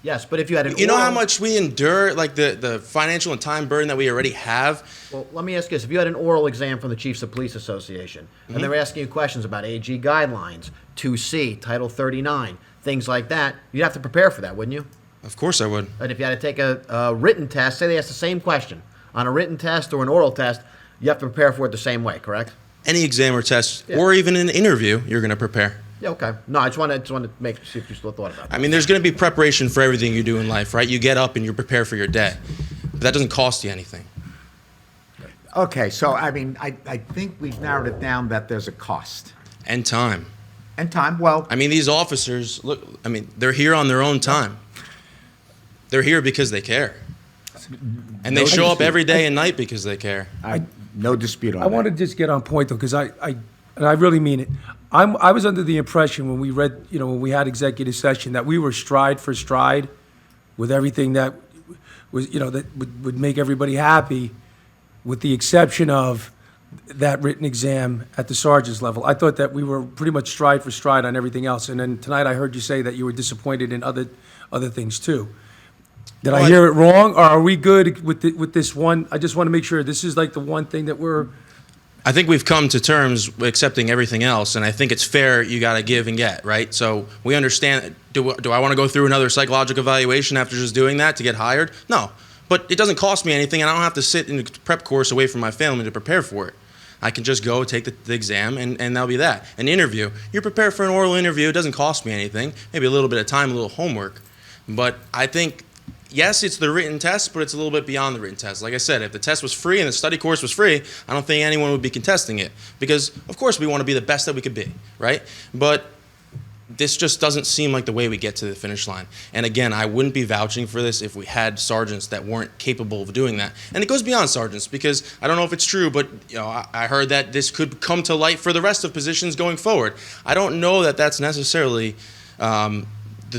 Yes, but if you had an You know how oral- much we endure, like the financial and time burden that we already have? Well, let me ask you this. If you had an oral exam from the Chiefs of Police Association, and they were asking you questions about AG guidelines, 2C, Title 39, things like that, you'd have to prepare for that, wouldn't you? Of course I would. And if you had to take a written test, say they asked the same question, on a written test or an oral test, you have to prepare for it the same way, correct? Any exam or test, or even an interview, you're going to prepare. Yeah, okay. No, I just want to see if you still thought about that. I mean, there's going to be preparation for everything you do in life, right? You get up and you prepare for your day. But that doesn't cost you anything. okay, so I mean, I think we've narrowed it down that there's a cost. And time. And time, well, I mean, these officers, look, I mean, they're here on their own time. They're here because they care. And they show up every day and night because they care. no dispute on I that. want to just get on point though, because and I really mean it. I was under the impression when we read, when we had executive session, that we were stride for stride with everything that was, that would make everybody happy, with the exception of that written exam at the sergeant's level. I thought that we were pretty much stride for stride on everything else. And then tonight I heard you say that you were disappointed in other things too. Did I hear it wrong, or are we good with this one? I just want to make sure this is like the one thing that we're. I think we've come to terms with accepting everything else, and I think it's fair. You got to give and get, right? So we understand. Do I want to go through another psychological evaluation after just doing that to get hired? No, but it doesn't cost me anything, and I don't have to sit in a prep course away from my family to prepare for it. I can just go take the exam, and that'll be that. An interview. You're prepared for an oral interview. It doesn't cost me anything. Maybe a little bit of time, a little homework. But I think, yes, it's the written test, but it's a little bit beyond the written test. Like I said, if the test was free and the study course was free, I don't think anyone would be contesting it. Because, of course, we want to be the best that we could be, right? But this just doesn't seem like the way we get to the finish line. And again, I wouldn't be vouching for this if we had sergeants that weren't capable of doing that. And it goes beyond sergeants, because I don't know if it's true, but I heard that this could come to light for the rest of positions going forward. I don't know that that's necessarily the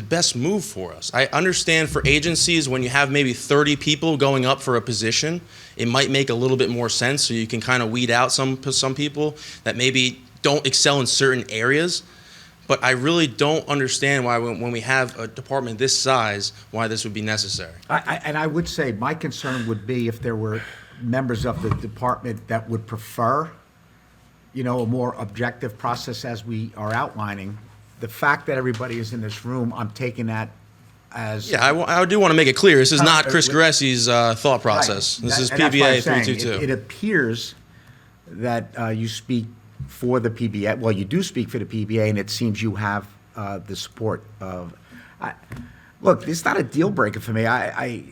best move for us. I understand for agencies, when you have maybe 30 people going up for a position, it might make a little bit more sense, so you can kind of weed out some people that maybe don't excel in certain areas. But I really don't understand why, when we have a department this size, why this would be necessary. And I would say my concern would be if there were members of the department that would prefer, a more objective process as we are outlining. The fact that everybody is in this room, I'm taking that as... Yeah, I do want to make it clear. This is not Chris Garessi's thought process. Right. This is And that's what I'm PBA saying. 322. It appears that you speak for the PBA. Well, you do speak for the PBA, and it seems you have the support of... Look, it's not a deal breaker for me. I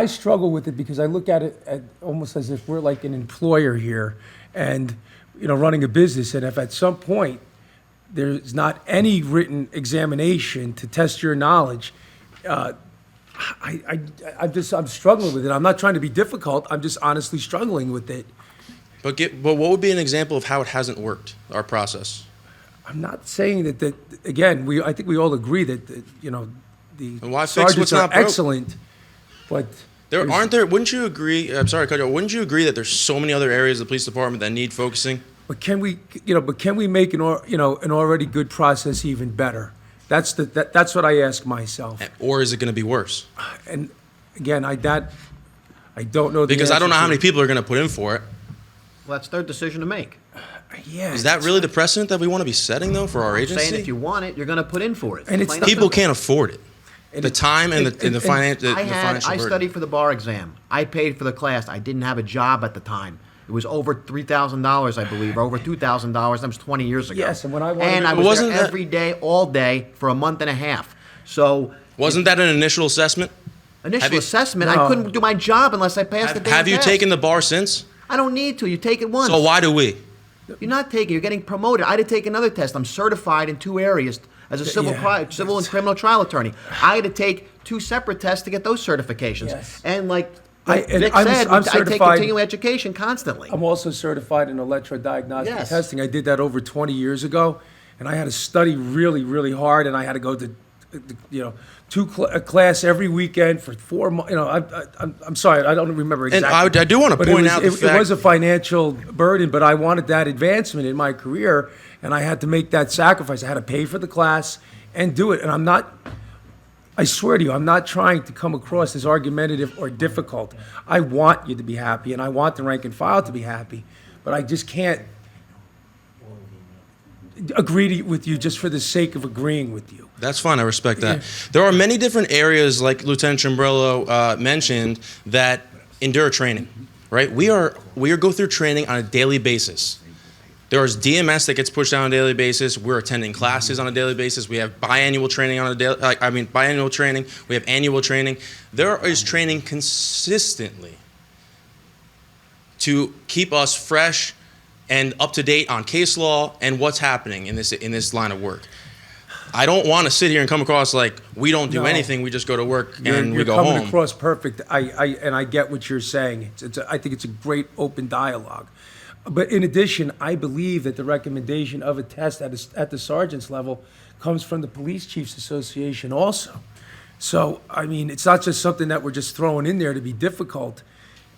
struggle with it because I look at it almost as if we're like an employer here and, running a business. And if at some point there's not any written examination to test your knowledge, I'm struggling with it. I'm not trying to be difficult. I'm just honestly struggling with it. But what would be an example of how it hasn't worked, our process? I'm not saying that again, I think we all agree that, the And why fix sergeants what's are not broke? excellent, but wouldn't you agree, I'm sorry, wouldn't you agree that there's so many other areas of the police department that need focusing? But can we make an already good process even better? That's what I ask myself. Or is it going to be worse? And again, I don't know the Because I don't know answer how to many it. people are going to put in for it. Well, that's their decision to make. Yeah, Is that really the precedent that we want to be setting, though, for our I'm agency? saying if you want it, you're going to put in for it. And it's Plain and People simple. can't afford it. The time and the financial I burden. studied for the bar exam. I paid for the class. I didn't have a job at the time. It was over $3,000, I believe, or over $2,000. That was 20 years ago. Yes, and when I wanted and to- I was Wasn't there that- every day, all day, for a month and a half. So Wasn't that an initial assessment? initial Have you- assessment, No. I couldn't do my job unless I passed the damn Have you test. taken the bar since? I don't need to. You take it once. So why do we? You're not taking. You're getting promoted. I had to take another test. I'm certified in 2 areas as a civil Yeah. civil and criminal trial attorney. I had to take 2 separate tests to get those certifications. Yes. And like and Vic I'm said, I take certified- continuing education constantly. I'm also certified in electrodiagnostic Yes. testing. I did that over 20 years ago, and I had to study really, really hard, and I had to go to, a class every weekend for 4 months. I'm sorry, I don't remember And exactly. I do want to But point out the it fact. was a financial burden, but I wanted that advancement in my career, and I had to make that sacrifice. I had to pay for the class and do it, and I swear to you, I'm not trying to come across as argumentative or difficult. I want you to be happy, and I want the rank and file to be happy, but I just can't agree with you just for the sake of agreeing with you. That's fine. I respect that. There are many different areas, like Lieutenant Chimbrello mentioned, that endure training. Right? We go through training on a daily basis. There is DMS that gets pushed out on a daily basis. We're attending classes on a daily basis. We have biannual training biannual training. We have annual training. There is training consistently to keep us fresh and up to date on case law and what's happening in this line of work. I don't want to sit here and come across like we don't do No. anything. We just go to work and we You're go coming home. across perfect. I get what you're saying. I think it's a great open dialogue. But in addition, I believe that the recommendation of a test at the sergeant's level comes from the Police Chiefs Association also. So, I mean, it's not just something that we're just throwing in there to be difficult.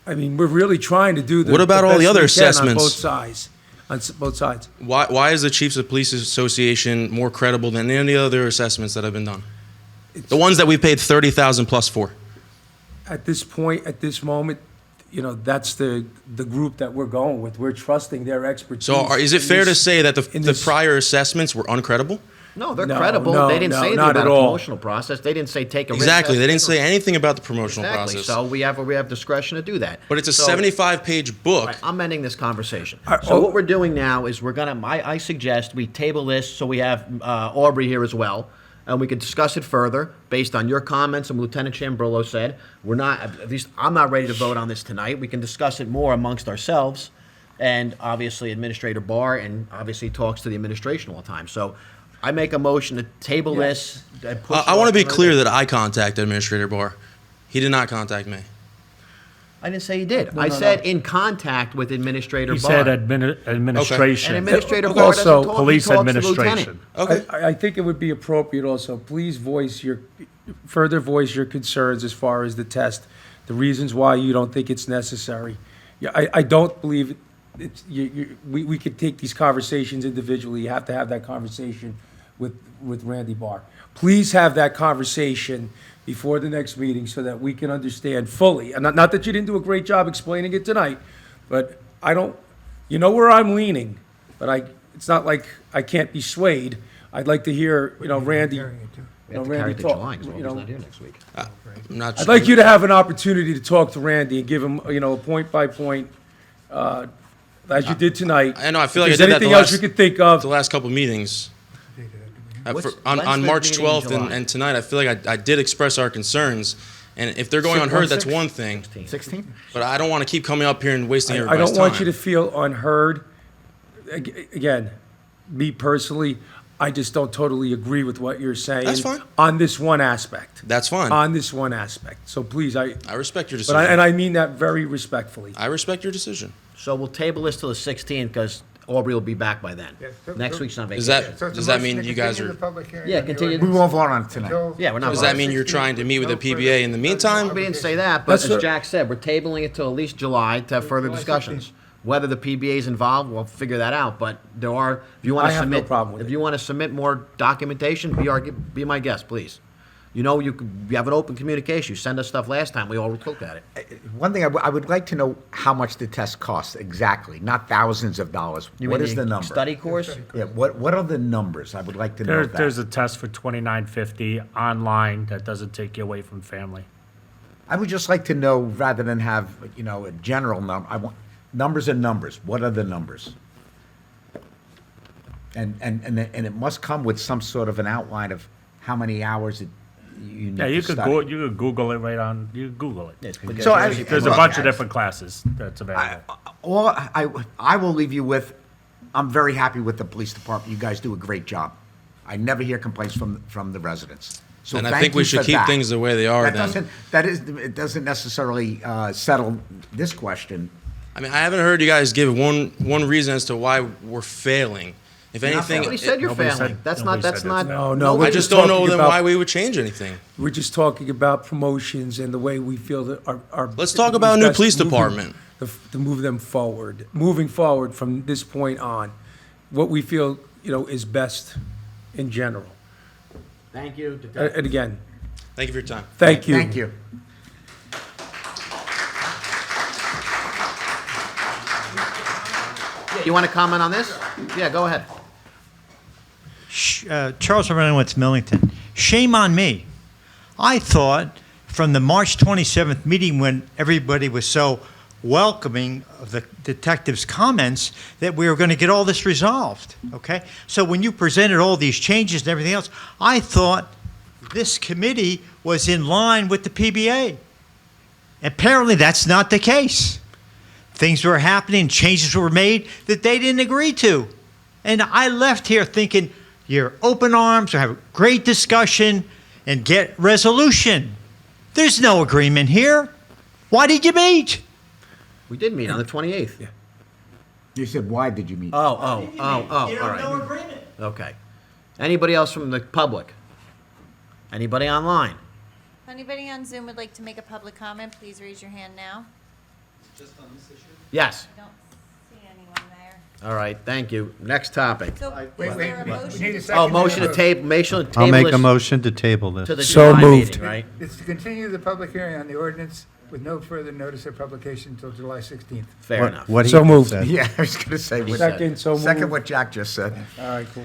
I mean, we're really trying to do What about all best the other we can assessments? on both sides. On both sides. Why is the Chiefs of Police Association more credible than any other assessments that have been done? The ones that we paid $30,000 plus for. At this point, at this moment, that's the group that we're going with. We're trusting their expertise. So is it fair to say that in the this- prior assessments were uncredible? No, they're No, credible. no, They didn't no, say anything not about at a all. promotional process. They didn't say take a risk Exactly. test. They didn't say anything about the promotional Exactly. process. So we have discretion to do that. But it's a So- 75-page book. Right, I'm ending this conversation. right, So oh. what we're doing now is I suggest we table this so we have Aubrey here as well, and we can discuss it further based on your comments and Lieutenant Chambrillo said. We're not, at least I'm not ready to vote on this tonight. We can discuss it more amongst ourselves, and obviously Administrator Barr, and obviously talks to the administration all the time. So I make a motion to table this. And push I want to be it off clear another that I contacted Administrator Barr. He did not contact me. I didn't say you did. I said in contact with Administrator He Barr. said administration. And Administrator Barr Also, doesn't talk. police He talks to administration. Lieutenant. Okay. I think it would be appropriate also, please further voice your concerns as far as the test, the reasons why you don't think it's necessary. Yeah, I don't believe we could take these conversations individually. You have to have that conversation with Randy Barr. Please have that conversation before the next meeting so that we can understand fully. And not that you didn't do a great job explaining it tonight, but you know where I'm leaning, but it's not like I can't be swayed. I'd like to hear, Randy. We have to carry it to July, because Aubrey's not here next week. I'm not I'd sure. like you to have an opportunity to talk to Randy and give him, a point by point, as you did tonight. I know, I feel like I If did there's that the anything else last- you could think of, The last couple meetings. When's On the March meeting in 12th July? and tonight, I feel like I did express our concerns. And if they're going unheard, that's one thing. 16? But I don't want to keep coming up here and wasting I everybody's don't want you time. to feel unheard. Again, me personally, I just don't totally agree with what you're saying. That's fine. On this one aspect. That's fine. On this one aspect. So please, I respect your but decision. I mean that very respectfully. I respect your decision. So we'll table this till the 16th, because Aubrey will be back by then. Next week's on Is vacation. that, does that mean you guys are, Yeah, continue. We won't vote on it tonight. Yeah, we're not. does that mean you're trying to meet with the PBA in the meantime? We didn't say that, but That's as what- Jack said, we're tabling it till at least July to have further discussions. Whether the PBA is involved, we'll figure that out, but there are, if you want I to have no submit. problem with If it. you want to submit more documentation, be my guest, please. You have an open communication. You send us stuff last time, we all looked at it. One thing, I would like to know how much the test costs exactly, not thousands of dollars. What is the number? Study course? Yeah, what are the numbers? I would like to know that. There's a test for $29.50 online that doesn't take you away from family. I would just like to know, rather than have, a general number, I want, numbers are numbers. What are the numbers? And it must come with some sort of an outline of how many hours you need Yeah, you to could study. you could Google it right on. You could Google it. So There's a bunch of different classes that's available. I will leave you with, I'm very happy with the police department. You guys do a great job. I never hear complaints from the residents. So And I thank think we you should for keep that. things the way they are then. It doesn't necessarily settle this question. I mean, I haven't heard you guys give one reason as to why we're failing. If anything, Nobody said you're Nobody failing. said- That's nobody not, that's said not. that. No, nobody- we're I just don't know talking then about- why we would change anything. We're just talking about promotions and the way we feel that our. Let's talk about a new best police moving- department. To move them forward, moving forward from this point on, what we feel, is best in general. Thank you. And again, Thank you for your time. thank you. Thank you. You want to comment on this? Yeah, go ahead. Charles Renowitz, Millington. Shame on me. I thought from the March 27th meeting when everybody was so welcoming of the detective's comments that we were going to get all this resolved, okay? So when you presented all these changes and everything else, I thought this committee was in line with the PBA. Apparently that's not the case. Things were happening, changes were made that they didn't agree to. And I left here thinking, you're open arms, or have a great discussion, and get resolution. There's no agreement here. Why did you meet? We did meet on the 28th. You said, why did you meet? Oh, all right. No agreement. Okay. Anybody else from the public? Anybody online? If anybody on Zoom would like to make a public comment, please raise your hand now. Yes. I don't see anyone there. All right, thank you. Next topic. So Wait, is there a we motion? need a second. Oh, motion to table, motion to table I'll make a this motion to table to this. the So July moved. meeting, right? It's to continue the public hearing on the ordinance with no further notice of publication until July 16th. Fair What- enough. what he So just moved. said. Yeah, I was going to say. what- Second, so Second moved. what Jack just said. All right, cool.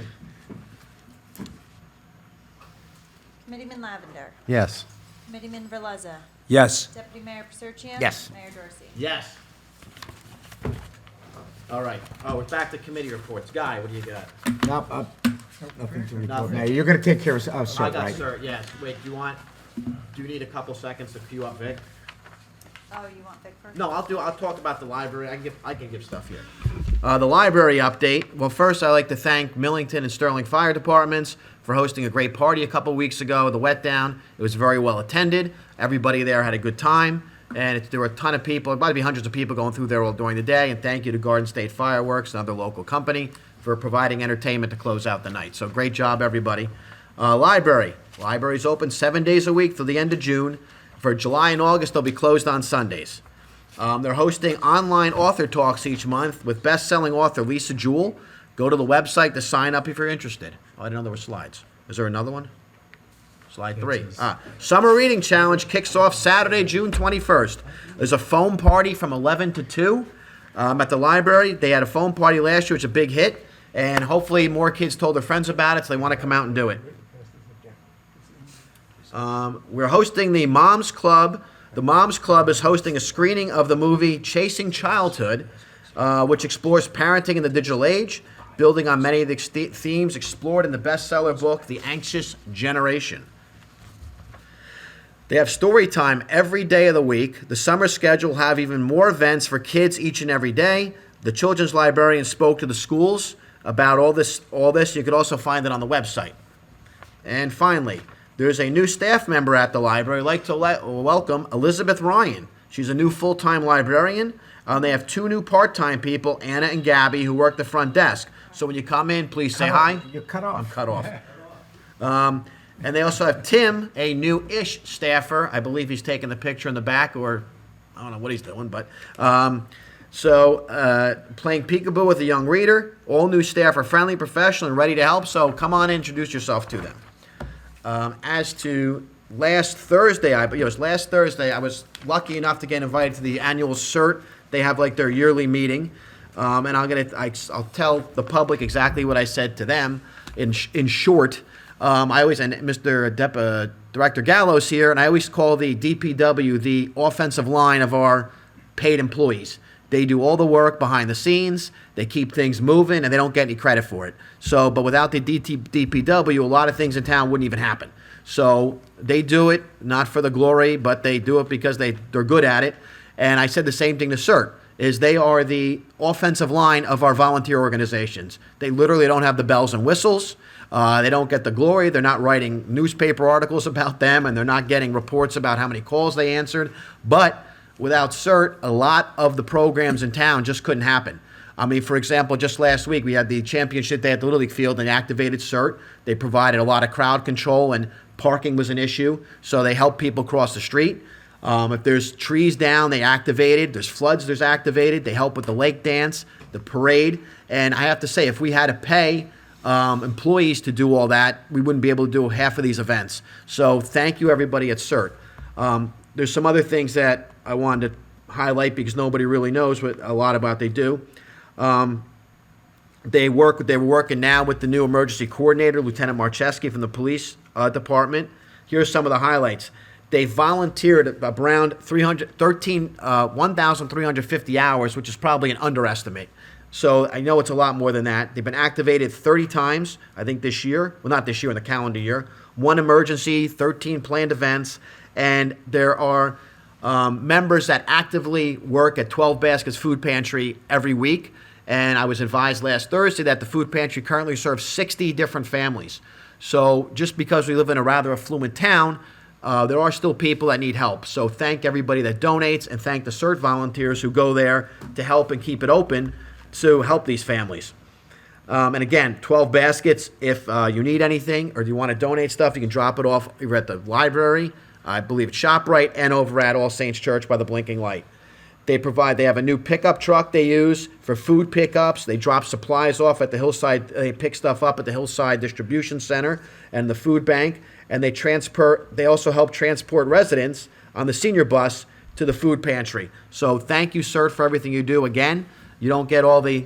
Committeeman Lavender. Yes. Committeeman Verleza. Yes. Deputy Mayor Paserchian. Yes. Mayor Dorsey. Yes. All right. Oh, we're back to committee reports. Guy, what do you got? Nothing to report. Nothing. Now, you're going to take care of I Sir, got right? Sir, yes. Wait, do you need a couple seconds to queue up Vic? Oh, you want Vic first? No, I'll talk about the library. I can give stuff here. The library update. Well, first I'd like to thank Millington and Sterling Fire Departments for hosting a great party a couple weeks ago, the wet down. It was very well attended. Everybody there had a good time. And there were a ton of people, about to be hundreds of people going through there all during the day. And thank you to Garden State Fireworks, another local company, for providing entertainment to close out the night. So great job, everybody. Library. Library's open 7 days a week till the end of June. For July and August, they'll be closed on Sundays. They're hosting online author talks each month with best-selling author Lisa Jewell. Go to the website to sign up if you're interested. Oh, I didn't know there were slides. Is there another one? Slide 3. Summer Reading Challenge kicks off Saturday, June 21st. There's a foam party from 11 to 2 at the library. They had a foam party last year. It's a big hit. And hopefully more kids told their friends about it, so they want to come out and do it. We're hosting the Moms Club. The Moms Club is hosting a screening of the movie Chasing Childhood, which explores parenting in the digital age, building on many of the themes explored in the bestseller book, The Anxious Generation. They have story time every day of the week. The summer schedule will have even more events for kids each and every day. The children's librarian spoke to the schools about all this. You could also find it on the website. And finally, there's a new staff member at the library. I'd like to welcome Elizabeth Ryan. She's a new full-time librarian. They have 2 new part-time people, Anna and Gabby, who work the front desk. So when you come in, please say hi. You're cut off. I'm cut off. And they also have Tim, a new-ish staffer. I believe he's taking the picture in the back, or I don't know what he's doing, but playing peekaboo with a young reader. All new staff are friendly, professional, and ready to help. So come on, introduce yourself to them. As to last Thursday, I was lucky enough to get invited to the annual CERT. They have like their yearly meeting, and I'll tell the public exactly what I said to them in short. I always, and Mr. Director Gallo's here, and I always call the DPW the offensive line of our paid employees. They do all the work behind the scenes. They keep things moving, and they don't get any credit for it. So, but without the DPW, a lot of things in town wouldn't even happen. So they do it not for the glory, but they do it because they're good at it. And I said the same thing to CERT, is they are the offensive line of our volunteer organizations. They literally don't have the bells and whistles. They don't get the glory. They're not writing newspaper articles about them, and they're not getting reports about how many calls they answered. But without CERT, a lot of the programs in town just couldn't happen. I mean, for example, just last week we had the championship day at the Little League field and activated CERT. They provided a lot of crowd control, and parking was an issue, so they helped people cross the street. If there's trees down, they activated. There's floods, there's activated. They help with the lake dance, the parade. And I have to say, if we had to pay employees to do all that, we wouldn't be able to do half of these events. So thank you, everybody at CERT. There's some other things that I wanted to highlight because nobody really knows what a lot about they do. They were working now with the new emergency coordinator, Lieutenant Marcheski from the police department. Here's some of the highlights. They volunteered around 1,350 hours, which is probably an underestimate. So I know it's a lot more than that. They've been activated 30 times, I think, this year. Well, not this year, in the calendar year. 1 emergency, 13 planned events, and there are members that actively work at 12 Baskets Food Pantry every week. And I was advised last Thursday that the food pantry currently serves 60 different families. So just because we live in a rather affluent town, there are still people that need help. So thank everybody that donates, and thank the CERT volunteers who go there to help and keep it open to help these families. And again, 12 baskets. If you need anything or you want to donate stuff, you can drop it off either at the library, I believe at ShopRite, and over at All Saints Church by the blinking light. They have a new pickup truck they use for food pickups. They drop supplies off at the Hillside. They pick stuff up at the Hillside Distribution Center and the food bank. And they also help transport residents on the senior bus to the food pantry. So thank you, sir, for everything you do. Again, you don't get all the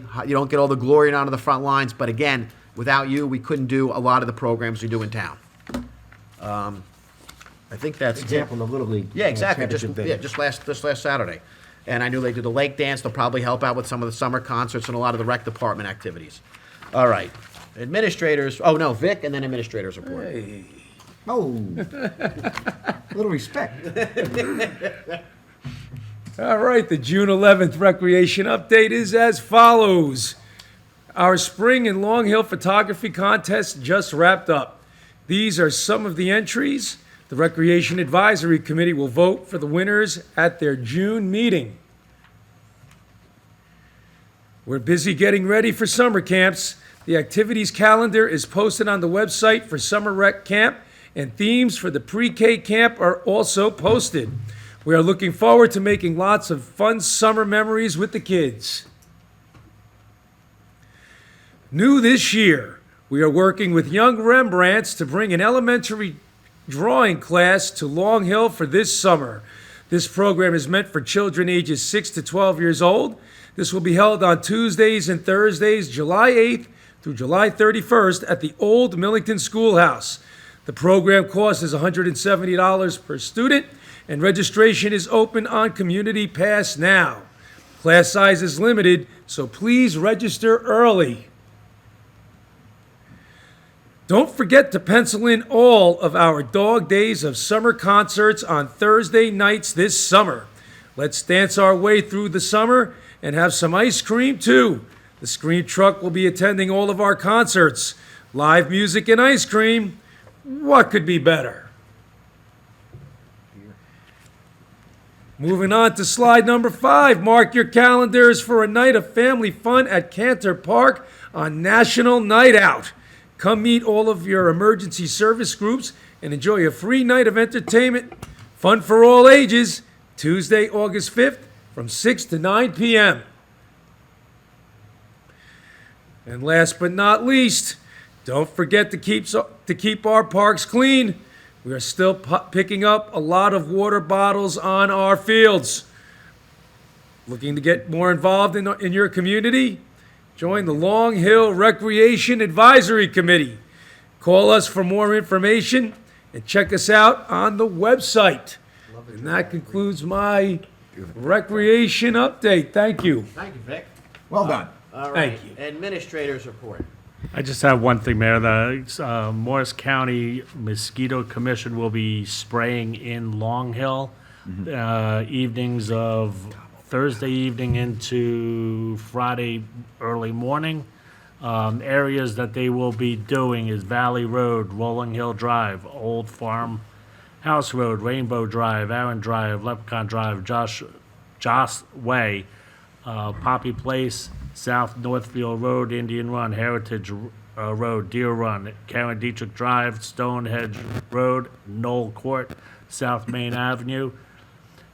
glory and honor of the front lines, but again, without you, we couldn't do a lot of the programs we do in town. I think that's Example of Little League. Yeah, exactly. championship day. Just last Saturday. And I knew they did the lake dance. They'll probably help out with some of the summer concerts and a lot of the rec department activities. All right. Administrators, oh no, Vic, and then administrators report. Oh, little respect. All right, the June 11th recreation update is as follows. Our spring and Long Hill photography contest just wrapped up. These are some of the entries. The Recreation Advisory Committee will vote for the winners at their June meeting. We're busy getting ready for summer camps. The activities calendar is posted on the website for summer rec camp, and themes for the pre-K camp are also posted. We are looking forward to making lots of fun summer memories with the kids. New this year, we are working with Young Rembrandts to bring an elementary drawing class to Long Hill for this summer. This program is meant for children ages 6 to 12 years old. This will be held on Tuesdays and Thursdays, July 8th through July 31st at the Old Millington Schoolhouse. The program cost is $170 per student, and registration is open on Community Pass now. Class size is limited, so please register early. Don't forget to pencil in all of our Dog Days of Summer concerts on Thursday nights this summer. Let's dance our way through the summer and have some ice cream too. The Scream Truck will be attending all of our concerts. Live music and ice cream. What could be better? Moving on to slide number 5. Mark your calendars for a night of family fun at Cantor Park on National Night Out. Come meet all of your emergency service groups and enjoy a free night of entertainment. Fun for all ages. Tuesday, August 5th from 6 to 9 p.m. And last but not least, don't forget to keep our parks clean. We are still picking up a lot of water bottles on our fields. Looking to get more involved in your community? Join the Long Hill Recreation Advisory Committee. Call us for more information and check us out on the website. And that concludes my recreation update. Thank you. Thank you, Vic. Well done. All right. Thank you. Administrators report. I just have one thing, Mayor. The Morris County Mosquito Commission will be spraying in Long Hill evenings of Thursday evening into Friday early morning. Areas that they will be doing is Valley Road, Rolling Hill Drive, Old Farm House Road, Rainbow Drive, Aaron Drive, Leprechaun Drive, Josh Way, Poppy Place, South Northfield Road, Indian Run, Heritage Road, Deer Run, Karen Dietrich Drive, Stonehenge Road, Knoll Court, South Main Avenue,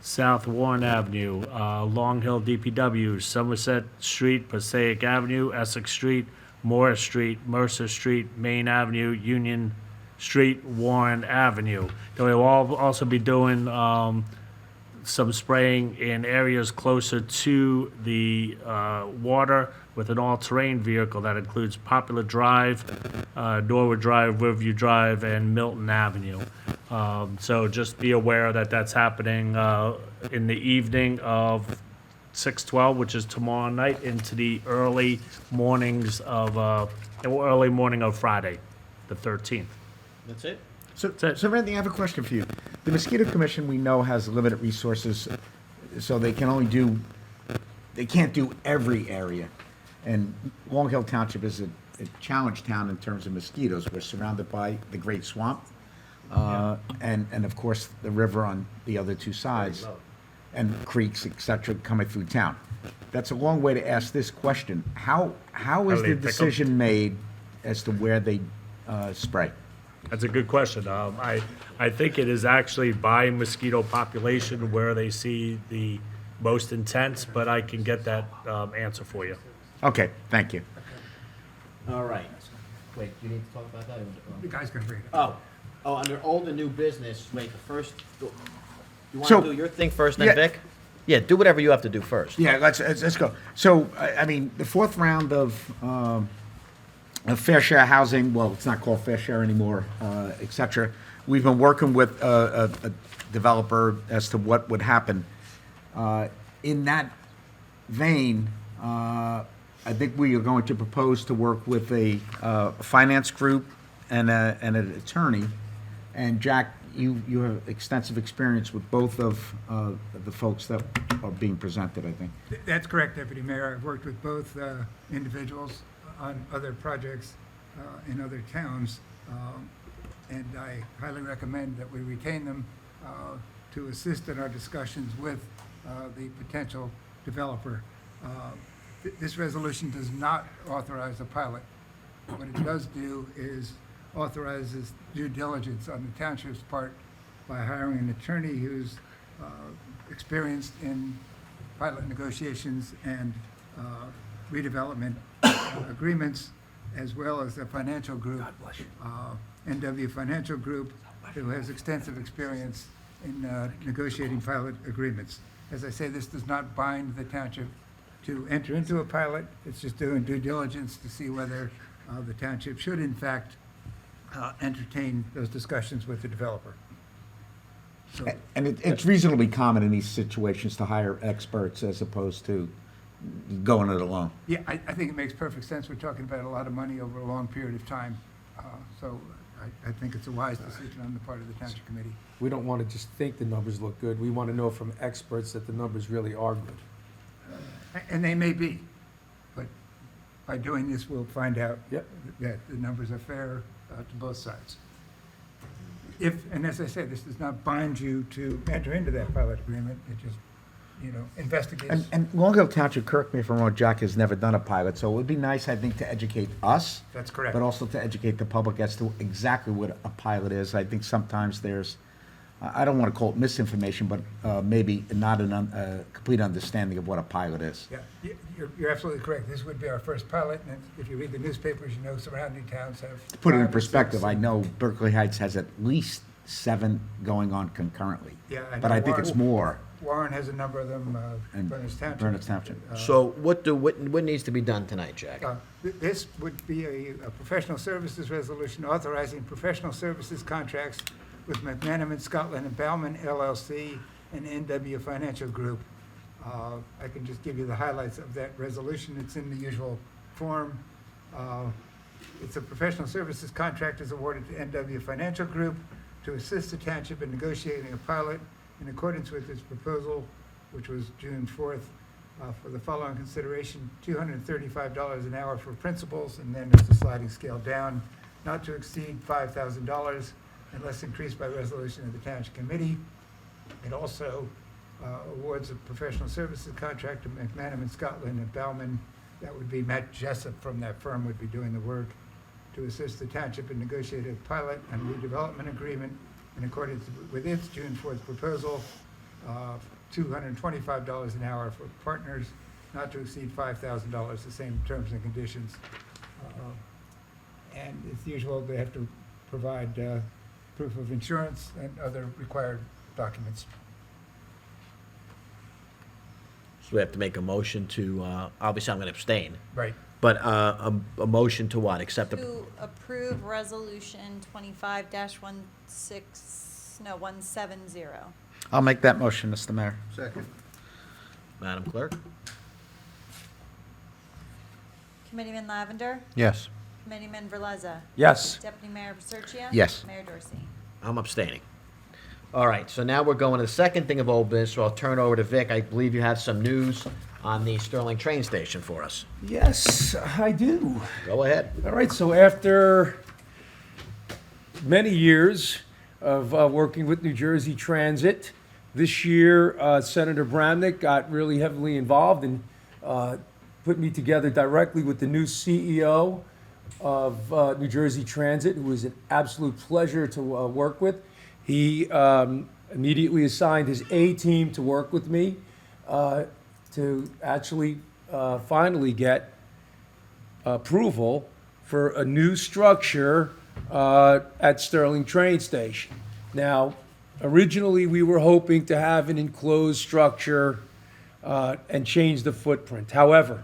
South Warren Avenue, Long Hill DPW, Somerset Street, Passaic Avenue, Essex Street, Morris Street, Mercer Street, Main Avenue, Union Street, Warren Avenue. They will also be doing some spraying in areas closer to the water with an all-terrain vehicle that includes Popular Drive, Norwood Drive, Riverview Drive, and Milton Avenue. So just be aware that that's happening in the evening of 6/12, which is tomorrow night, into the early morning of Friday, the 13th. That's it? So Randy, I have a question for you. The Mosquito Commission, we know, has limited resources, so they can't do every area. And Long Hill Township is a challenge town in terms of mosquitoes. We're surrounded by the Great Swamp, and of course, the river on the other two sides, and creeks, et cetera, coming through town. That's a long way to ask this question. How is the decision made as to where they spray? That's a good question. I think it is actually by mosquito population where they see the most intense, but I can get that answer for you. Okay, thank you. All right. Wait, do you need to talk about that? The guy's gonna bring it up. Oh, under old and new business, wait, the first, You want So- to do your thing first, then Yeah. Vic? Yeah, do whatever you have to do first. Yeah, let's go. So, I mean, the fourth round of fair share housing, well, it's not called fair share anymore, et cetera. We've been working with a developer as to what would happen. In that vein, I think we are going to propose to work with a finance group and an attorney. And Jack, you have extensive experience with both of the folks that are being presented, I think. That's correct, Deputy Mayor. I've worked with both individuals on other projects in other towns, and I highly recommend that we retain them to assist in our discussions with the potential developer. This resolution does not authorize a pilot. What it does do is authorizes due diligence on the township's part by hiring an attorney who's experienced in pilot negotiations and redevelopment agreements, as well as a financial group, NW Financial Group, who has extensive experience in negotiating pilot agreements. As I say, this does not bind the township to enter into a pilot. It's just doing due diligence to see whether the township should in fact entertain those discussions with the developer. So, And it's reasonably common in these situations to hire experts as opposed to going it alone. yeah, I think it makes perfect sense. We're talking about a lot of money over a long period of time. So I think it's a wise decision on the part of the township committee. We don't want to just think the numbers look good. We want to know from experts that the numbers really are good. And they may be, but by doing this, we'll find out Yep. that the numbers are fair to both sides. And as I said, this does not bind you to enter into that pilot agreement. It just, investigates. And Long Hill Township, correct me if I'm wrong, Jack has never done a pilot, so it would be nice, I think, to educate us. That's correct. But also to educate the public as to exactly what a pilot is. I think sometimes there's, I don't want to call it misinformation, but maybe not a complete understanding of what a pilot is. Yeah, you're absolutely correct. This would be our first pilot, and if you read the newspapers, surrounding towns have. To put it in 5 or 6. perspective, I know Berkeley Heights has at least 7 going on concurrently. Yeah, But know I think it's Warren- more. Warren has a number of them, And Berners Township. Berners Township. So what needs to be done tonight, Jack? This would be a professional services resolution authorizing professional services contracts with McManaman, Scotland and Bauman LLC and NW Financial Group. I can just give you the highlights of that resolution. It's in the usual form. It's a professional services contract is awarded to NW Financial Group to assist the township in negotiating a pilot in accordance with its proposal, which was June 4th, for the following consideration: $235 an hour for principals, and then there's a sliding scale down, not to exceed $5,000 unless increased by resolution of the township committee. It also awards a professional services contract to McManaman, Scotland and Bauman. That would be Matt Jessup from that firm would be doing the work to assist the township in negotiating a pilot and redevelopment agreement in accordance with its June 4th proposal, $225 an hour for partners, not to exceed $5,000, the same terms and conditions. And as usual, they have to provide proof of insurance and other required documents. So we have to make a motion to, obviously I'm going to abstain, Right. but a motion to what? Accept the, To approve resolution 170. I'll make that motion, Mr. Mayor. Second. Madam Clerk? Committeeman Lavender? Yes. Committeeman Verleza? Yes. Deputy Mayor Paserchia? Yes. Mayor Dorsey? I'm abstaining. All right, so now we're going to the second thing of old business, so I'll turn over to Vic. I believe you have some news on the Sterling train station for us. Yes, I do. Go ahead. All right, so after many years of working with New Jersey Transit, this year Senator Bramnick got really heavily involved and put me together directly with the new CEO of New Jersey Transit, who was an absolute pleasure to work with. He immediately assigned his A-team to work with me to actually finally get approval for a new structure at Sterling train station. Now, Originally, we were hoping to have an enclosed structure and change the footprint. However,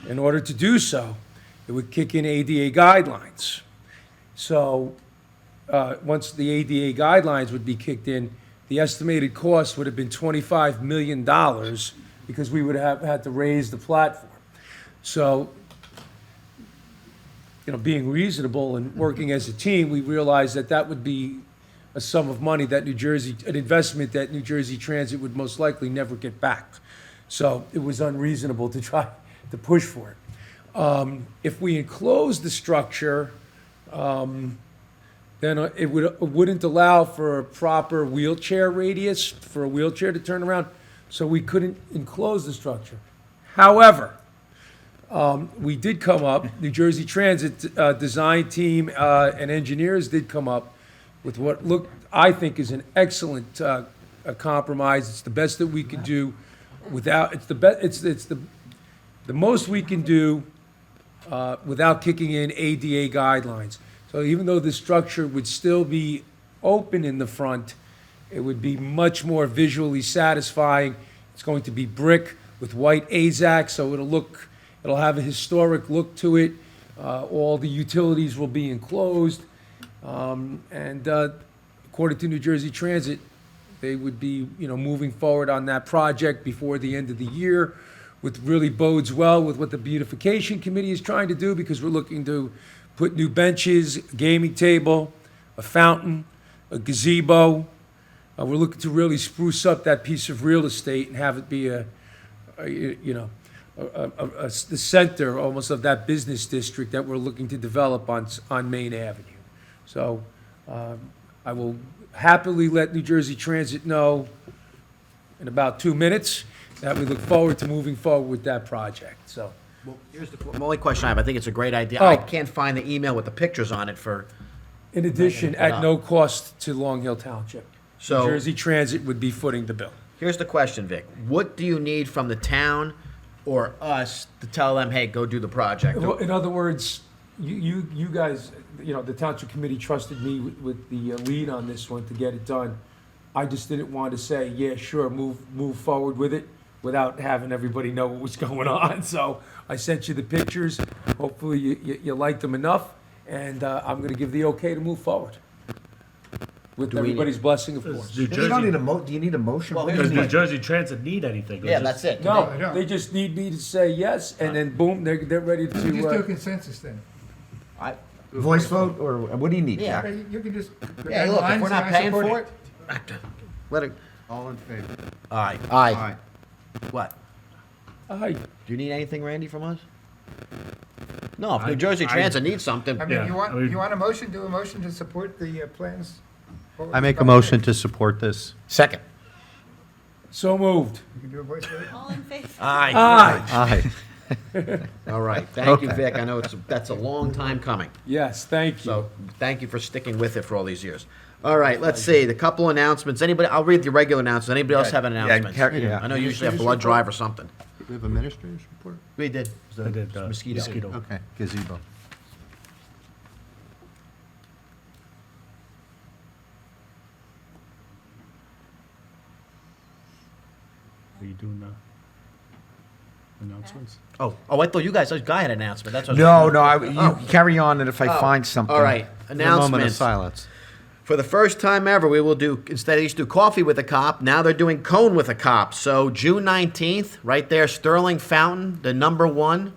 in order to do so, it would kick in ADA guidelines. So once the ADA guidelines would be kicked in, the estimated cost would have been $25 million because we would have had to raise the platform. So, being reasonable and working as a team, we realized that that would be a sum of money that an investment that New Jersey Transit would most likely never get back. So it was unreasonable to try to push for it. If we enclose the structure, then it wouldn't allow for a proper wheelchair radius for a wheelchair to turn around, so we couldn't enclose the structure. However, we did come up, New Jersey Transit design team and engineers did come up with what I think is an excellent compromise. It's the best that we could do without, it's the most we can do without kicking in ADA guidelines. So even though the structure would still be open in the front, it would be much more visually satisfying. It's going to be brick with white AZAC, so it'll have a historic look to it. All the utilities will be enclosed. And according to New Jersey Transit, they would be, moving forward on that project before the end of the year, which really bodes well with what the beautification committee is trying to do, because we're looking to put new benches, a gaming table, a fountain, a gazebo. We're looking to really spruce up that piece of real estate and have it be the center almost of that business district that we're looking to develop on Main Avenue. So I will happily let New Jersey Transit know in about 2 minutes that we look forward to moving forward with that project. So, Well, here's the only question I have. I think it's a great idea. Oh. I can't find the email with the pictures on it for. in addition, at no cost to Long Hill Township, So- New Jersey Transit would be footing the bill. Here's the question, Vic. What do you need from the town or us to tell them, hey, go do the project? In other words, you guys, the township committee trusted me with the lead on this one to get it done. I just didn't want to say, yeah, sure, move forward with it without having everybody know what was going on. So I sent you the pictures. Hopefully you liked them enough, and I'm going to give the okay to move forward. With everybody's blessing, of course. New You don't Jersey, need do you need a motion? Well, What do does you New need? Jersey Transit need anything? Yeah, that's it. No, they just need me to say yes, and then boom, they're ready Just do a to. consensus then. Voice vote, or what do you need, Yeah. Jack? You can just. Yeah, look, if we're not paying for it, let it. All in favor? Aye. Aye. What? Aye. Do you need anything, Randy, from us? No, if New Jersey Transit needs something. I mean, Yeah, you I mean- want a motion, do a motion to support the plans? I make a motion to support this. Second. So moved. You can do a voice vote? All in favor? Aye. Aye. Aye. All right. Thank you, Okay. Vic. I know that's a long time coming. Yes, thank you. So thank you for sticking with it for all these years. All right, let's see, the couple announcements. Anybody, I'll read the regular announcements. Anybody else have an announcement? yeah. I know you usually have blood drive or something. Do we have a minister's report? We did. I did, Mosquito. Okay, gazebo. Are you doing the announcements? Oh, I thought you guys, Guy had an announcement. That's what No, was- you carry on, and if I Oh, find something. All right, A moment of announcements. silence. For the first time ever, we will do, instead of used to do coffee with a cop, now they're doing cone with a cop. So June 19th, right there, Sterling Fountain, the #1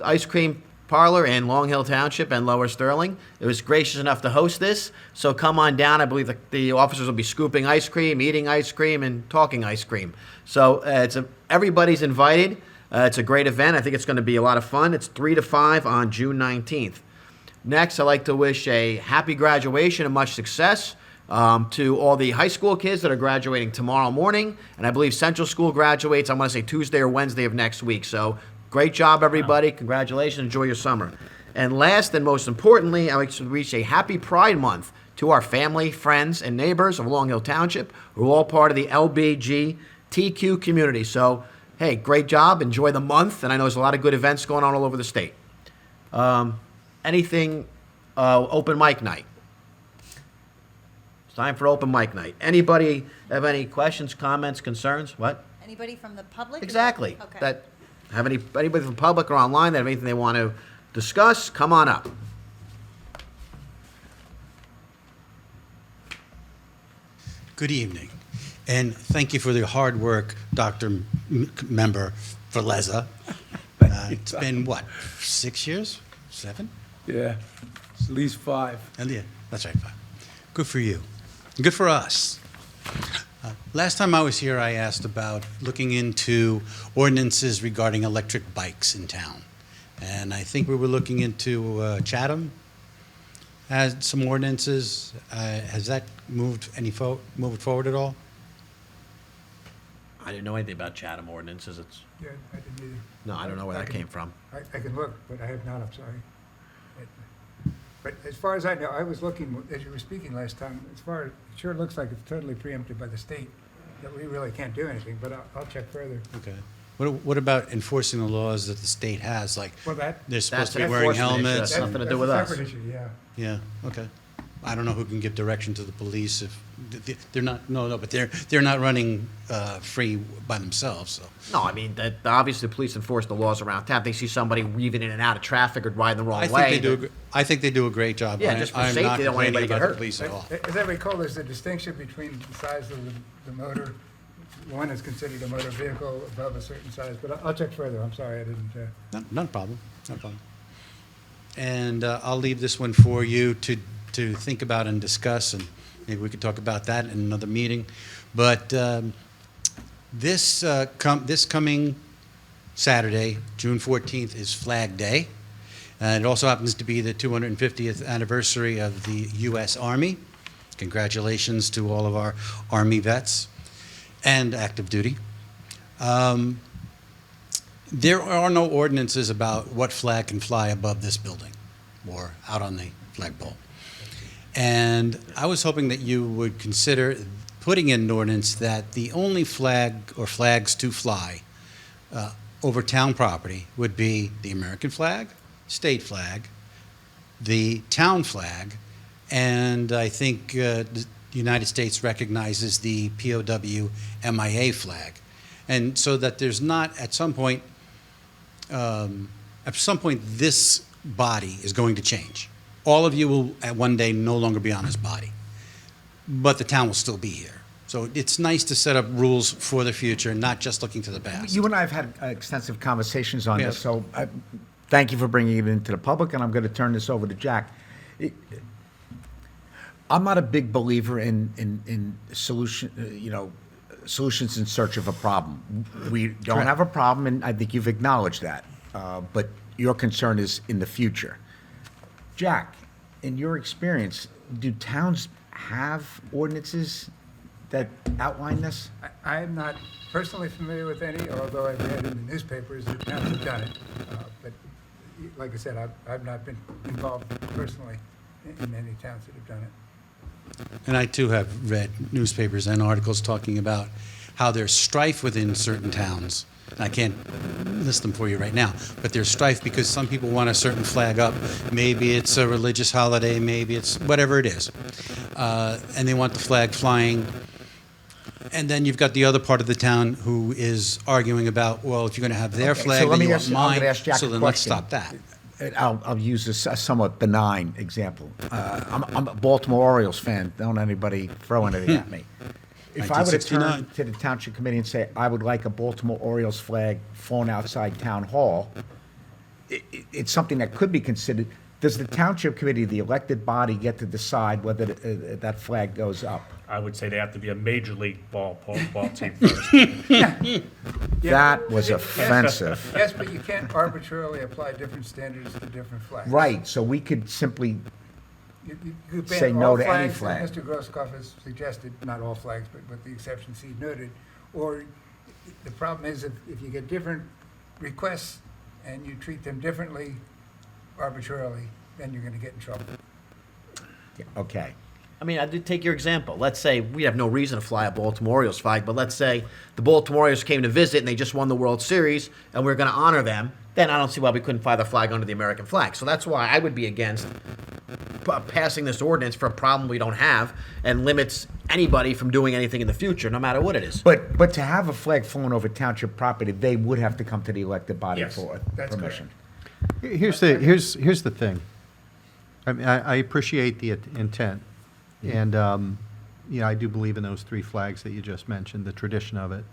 ice cream parlor in Long Hill Township and Lower Sterling. It was gracious enough to host this. So come on down. I believe the officers will be scooping ice cream, eating ice cream, and talking ice cream. So everybody's invited. It's a great event. I think it's going to be a lot of fun. It's 3 to 5 on June 19th. Next, I'd like to wish a happy graduation and much success to all the high school kids that are graduating tomorrow morning. And I believe Central School graduates, I want to say Tuesday or Wednesday of next week. So great job, everybody. Congratulations. Enjoy your summer. And last and most importantly, I'd like to wish a happy Pride Month to our family, friends, and neighbors of Long Hill Township, who are all part of the LBGTQ community. So, hey, great job. Enjoy the month. And I know there's a lot of good events going on all over the state. Anything open mic night? Time for open mic night. Anybody have any questions, comments, concerns? What? Anybody from the public? Exactly. Okay. That have anybody from public or online that have anything they want to discuss? Come on up. Good evening, and thank you for the hard work, Dr. Member Verleza. It's been, what, 6 years? 7? Yeah, it's at least 5. And yeah, that's right, 5. Good for you. Good for us. Last time I was here, I asked about looking into ordinances regarding electric bikes in town. And I think we were looking into Chatham, has some ordinances. Has that moved forward at all? I didn't know anything about Chatham ordinances. It's Yeah, I didn't either. no, I don't know where that came from. I can look, but I have not, I'm sorry. But as far as I know, I was looking, as you were speaking last time, as far, it sure looks like it's totally preempted by the state, that we really can't do anything, but I'll check further. Okay. What about enforcing the laws that the state has? Like, Well, they're supposed to be an wearing enforcement issue. helmets? That's nothing to do That's with a us. separate issue, yeah. Yeah, okay. I don't know who can give direction to the police if they're not, no, but they're not running free by themselves, so. No, I mean, that obviously the police enforce the laws around town. If they see somebody weaving in and out of traffic or riding the wrong way. I think they do a great job. Yeah, just for I'm safety, not they don't want complaining anybody to get about the hurt. police at all. As I recall, there's a distinction between the size of the motor. One is considered a motor vehicle above a certain size, but I'll check further. I'm sorry, I didn't. Not a problem, not a problem. And I'll leave this one for you to think about and discuss, and maybe we could talk about that in another meeting. But this coming Saturday, June 14th, is Flag Day. And it also happens to be the 250th anniversary of the U.S. Army. Congratulations to all of our Army vets and active duty. There are no ordinances about what flag can fly above this building or out on the flagpole. And I was hoping that you would consider putting in an ordinance that the only flag or flags to fly over town property would be the American flag, state flag, the town flag, and I think the United States recognizes the POW MIA flag. And so that there's not, at some point, this body is going to change. All of you will at one day no longer be on this body, but the town will still be here. So it's nice to set up rules for the future, not just looking to the past. You and I have had extensive conversations on Yes. this, so thank you for bringing it into the public, and I'm going to turn this over to Jack. I'm not a big believer in solutions in search of a problem. We don't Correct. have a problem, and I think you've acknowledged that. But your concern is in the future. Jack, in your experience, do towns have ordinances that outline this? I am not personally familiar with any, although I've read in the newspapers that towns have done it. But like I said, I've not been involved personally in any towns that have done it. And I too have read newspapers and articles talking about how there's strife within certain towns. I can't list them for you right now, but there's strife because some people want a certain flag up. Maybe it's a religious holiday, maybe it's whatever it is. And they want the flag flying. And then you've got the other part of the town who is arguing about, well, if you're going to have their Okay, flag, so let then me you ask- want I'm mine. gonna ask Jack So a then let's question. stop that. I'll use a somewhat benign example. I'm a Baltimore Orioles fan. Don't anybody throw anything at me. If I were to turn 1969. to the township committee and say, I would like a Baltimore Orioles flag flown outside town hall, it's something that could be considered. Does the township committee, the elected body, get to decide whether that flag goes up? I would say they have to be a major league ball team first. That was offensive. Yes, but you can't arbitrarily apply different standards to different flags. Right, so we could simply You could ban say no all to any flags, flag. Mr. Grosskopf has suggested, not all flags, but with the exceptions he noted. Or the problem is if you get different requests and you treat them differently arbitrarily, then you're going to get in trouble. Okay. I mean, I did take your example. Let's say we have no reason to fly a Baltimore Orioles flag, but let's say the Baltimore Orioles came to visit and they just won the World Series and we're going to honor them. Then I don't see why we couldn't fly the flag under the American flag. So that's why I would be against passing this ordinance for a problem we don't have and limits anybody from doing anything in the future, no matter what it is. But to have a flag flown over township property, they would have to come to the elected body Yes, for that's permission. Here's the thing. I mean, I appreciate the intent, and I do believe in those three flags that you just mentioned, the tradition of it.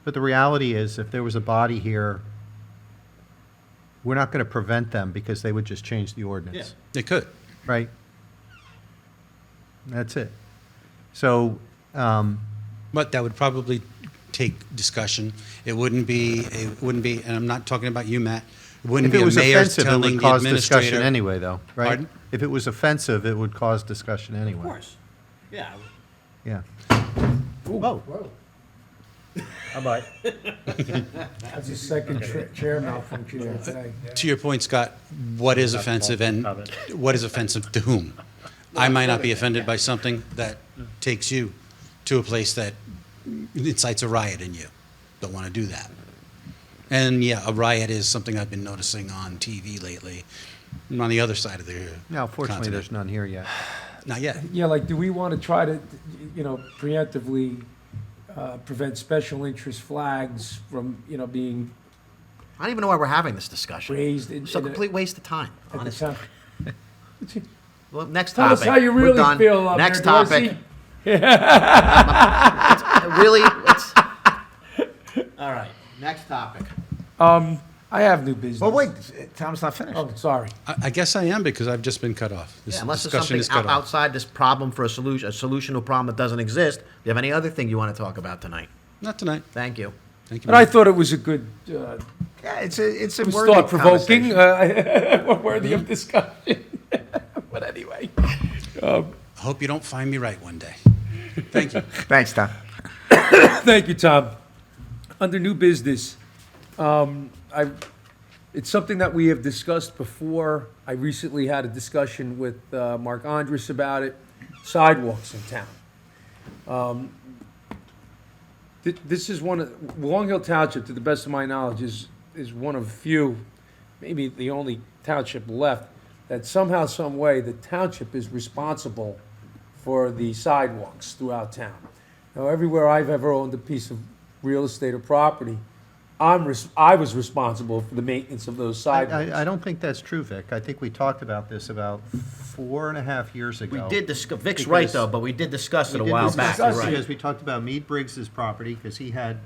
But the reality is, if there was a body here, we're not going to prevent them because they would just change the ordinance. They could. Right? That's it. So, But that would probably take discussion. It wouldn't be, and I'm not talking about you, Matt. It wouldn't if be it a was mayor offensive, it telling would the cause discussion administrator. anyway, though, right? Pardon? If it was offensive, it would cause discussion anyway. Of course. Yeah. Yeah. Whoa. How about? That's his second chair malfunction here today. To your point, Scott, what is offensive and what is offensive to whom? I might not be offended by something that takes you to a place that incites a riot in you. Don't want to do that. And yeah, a riot is something I've been noticing on TV lately. On the other side of the Now, fortunately, continent. there's none here yet. Not yet. Yeah, like, do we want to try to, preemptively prevent special interest flags from, being I don't even know why we're having this discussion. raised It's a complete waste of time, at the honestly. time? Well, next Tell topic. us how you We're really done. feel up Next there, topic. Dorsey. Really? All right. Next topic. I have new business. Well, wait, Tom's not finished. Oh, sorry. I guess I am because I've just been cut off. This Yeah, unless there's discussion something is cut off. outside this problem for a solution to a problem that doesn't exist. Do you have any other thing you want to talk about tonight? Not tonight. Thank you. Thank you. But I thought it was a good, Yeah, it's a it was worthy thought-provoking, conversation. worthy of discussion. But anyway. I hope you don't find me right one day. Thank you. Thanks, Tom. Thank you, Tom. Under new business, it's something that we have discussed before. I recently had a discussion with Mark Andrus about it, sidewalks in town. This is Long Hill Township, to the best of my knowledge, is one of few, maybe the only township left, that somehow, some way, the township is responsible for the sidewalks throughout town. Now, everywhere I've ever owned a piece of real estate or property, I was responsible for the maintenance of those sidewalks. I don't think that's true, Vic. I think we talked about this about 4.5 years We ago. did discuss, Vic's right, Because though, but we did discuss it a We did while discuss back. it You're right. Because we talked about Mead Briggs's property, because he had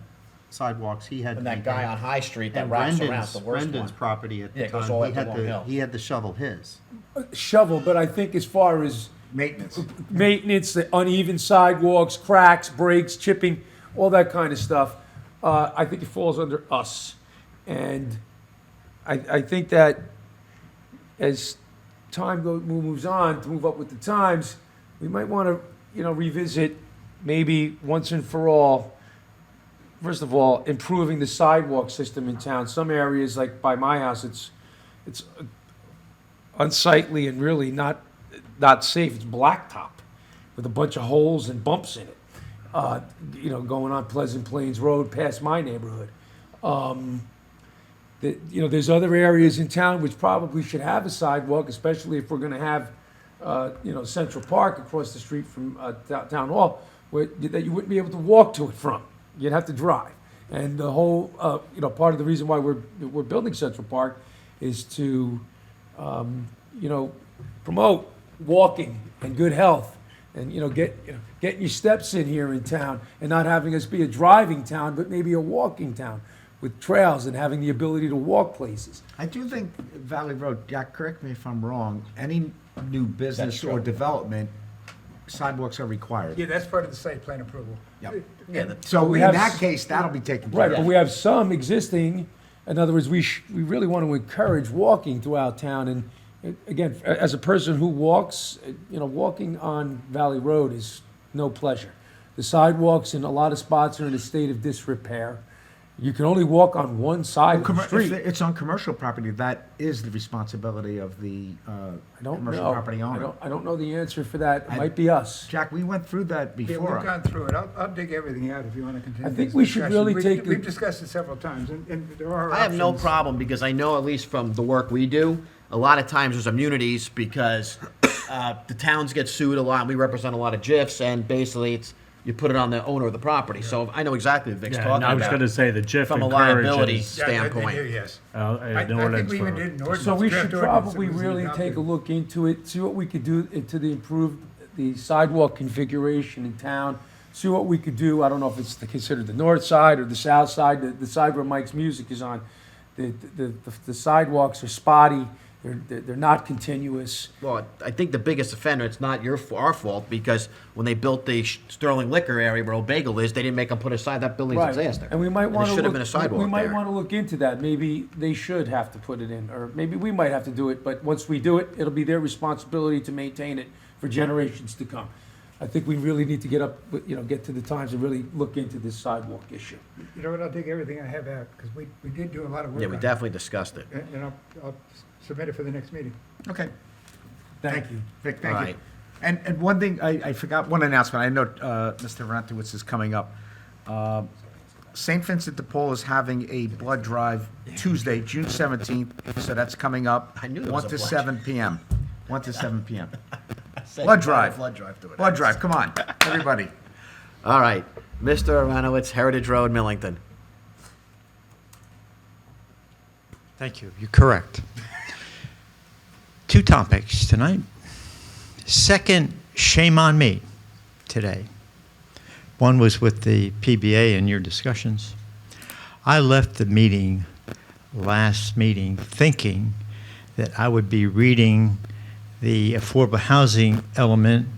sidewalks, he had. And to that be guy done. on High Street that And wraps around, Brendan's, the worst Brendan's one. property at Yeah, the it goes time, all he up to had Long to, Hill. he had to shovel his. Shovel, but I think as far as Maintenance. maintenance, the uneven sidewalks, cracks, breaks, chipping, all that kind of stuff, I think it falls under us. And I think that as time moves on, to move up with the times, we might want to, revisit maybe once and for all, first of all, improving the sidewalk system in town. Some areas, like by my house, it's unsightly and really not safe. It's blacktop with a bunch of holes and bumps in it. Going on Pleasant Plains Road past my neighborhood. There's other areas in town which probably should have a sidewalk, especially if we're going to have, Central Park across the street from Town Hall, that you wouldn't be able to walk to it from. You'd have to drive. And the whole, part of the reason why we're building Central Park is to, promote walking and good health, and getting your steps in here in town, and not having us be a driving town, but maybe a walking town with trails and having the ability to walk places. I do think Valley Road, Jack, correct me if I'm wrong, any new business true. or development, sidewalks are required. Yeah, that's part of the site plan approval. Yep. Yeah, So we in have that case, that'll be taken care Right, of. but we have some existing. In other words, we really want to encourage walking throughout town. And again, as a person who walks, walking on Valley Road is no pleasure. The sidewalks in a lot of spots are in a state of disrepair. You can only walk on one side of the If street. it's on commercial property, that is the responsibility of the I don't commercial know. property owner. I don't know the answer for that. It might be us. Jack, we went through that Yeah, before. we've gone through it. I'll dig everything out if you want to continue. I think this we should discussion. really take We've a- discussed it several times, and there are I have no options. problem because I know, at least from the work we do, a lot of times there's immunities because the towns get sued a lot. We represent a lot of GIFs, and basically you put it on the owner of the property. So I know exactly what Vic's Yeah, talking and about. I was going to say the GIF from a liability encourages standpoint. Yes. an I think ordinance we even for- did an ordinance. So we draft should ordinance that probably was really adopted. take a look into it, see what we could do to improve the sidewalk configuration in town, see what we could do. I don't know if it's considered the north side or the south side, the side where Mike's music is on. The sidewalks are spotty, they're not continuous. Well, I think the biggest offender, it's not our fault, because when they built the Sterling Liquor area where Old Bagel is, they didn't make them put a side. That building's a disaster. And we might want to There should have been a sidewalk we might there. want to look into that. Maybe they should have to put it in, or maybe we might have to do it, but once we do it, it'll be their responsibility to maintain it for generations to come. I think we really need to get to the times and really look into this sidewalk issue. You know what, I'll take everything I have out, because we did do a lot of work Yeah, we on it. definitely discussed it. And I'll submit it for the next meeting. Okay. Thank you. Vic, thank All you. right. And one thing, I forgot one announcement. I know Mr. Rentowitz is coming up. St. Vincent de Paul is having a blood drive Tuesday, June 17th, so that's coming up. I knew there 1 was a to blood 7 p.m. 1 to 7 p.m. Said Blood you brought a drive. blood drive to it. Blood drive, come on, everybody. All right, Mr. Aronowitz, Heritage Road, Millington. Thank you. You're correct. Two topics tonight. Second, shame on me today. One was with the PBA and your discussions. I left the meeting, last meeting, thinking that I would be reading the affordable housing element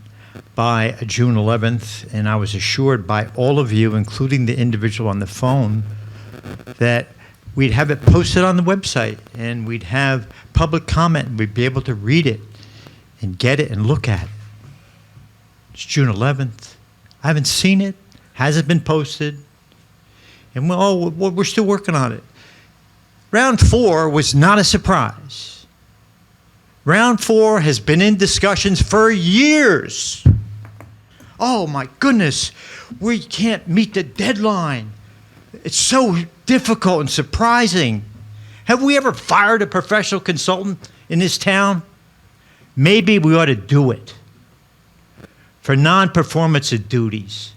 by June 11th, and I was assured by all of you, including the individual on the phone, that we'd have it posted on the website and we'd have public comment and we'd be able to read it and get it and look at it. It's June 11th. I haven't seen it, hasn't been posted, and we're still working on it. Round 4 was not a surprise. Round 4 has been in discussions for years. Oh my goodness, we can't meet the deadline. It's so difficult and surprising. Have we ever fired a professional consultant in this town? Maybe we ought to do it for non-performance of duties.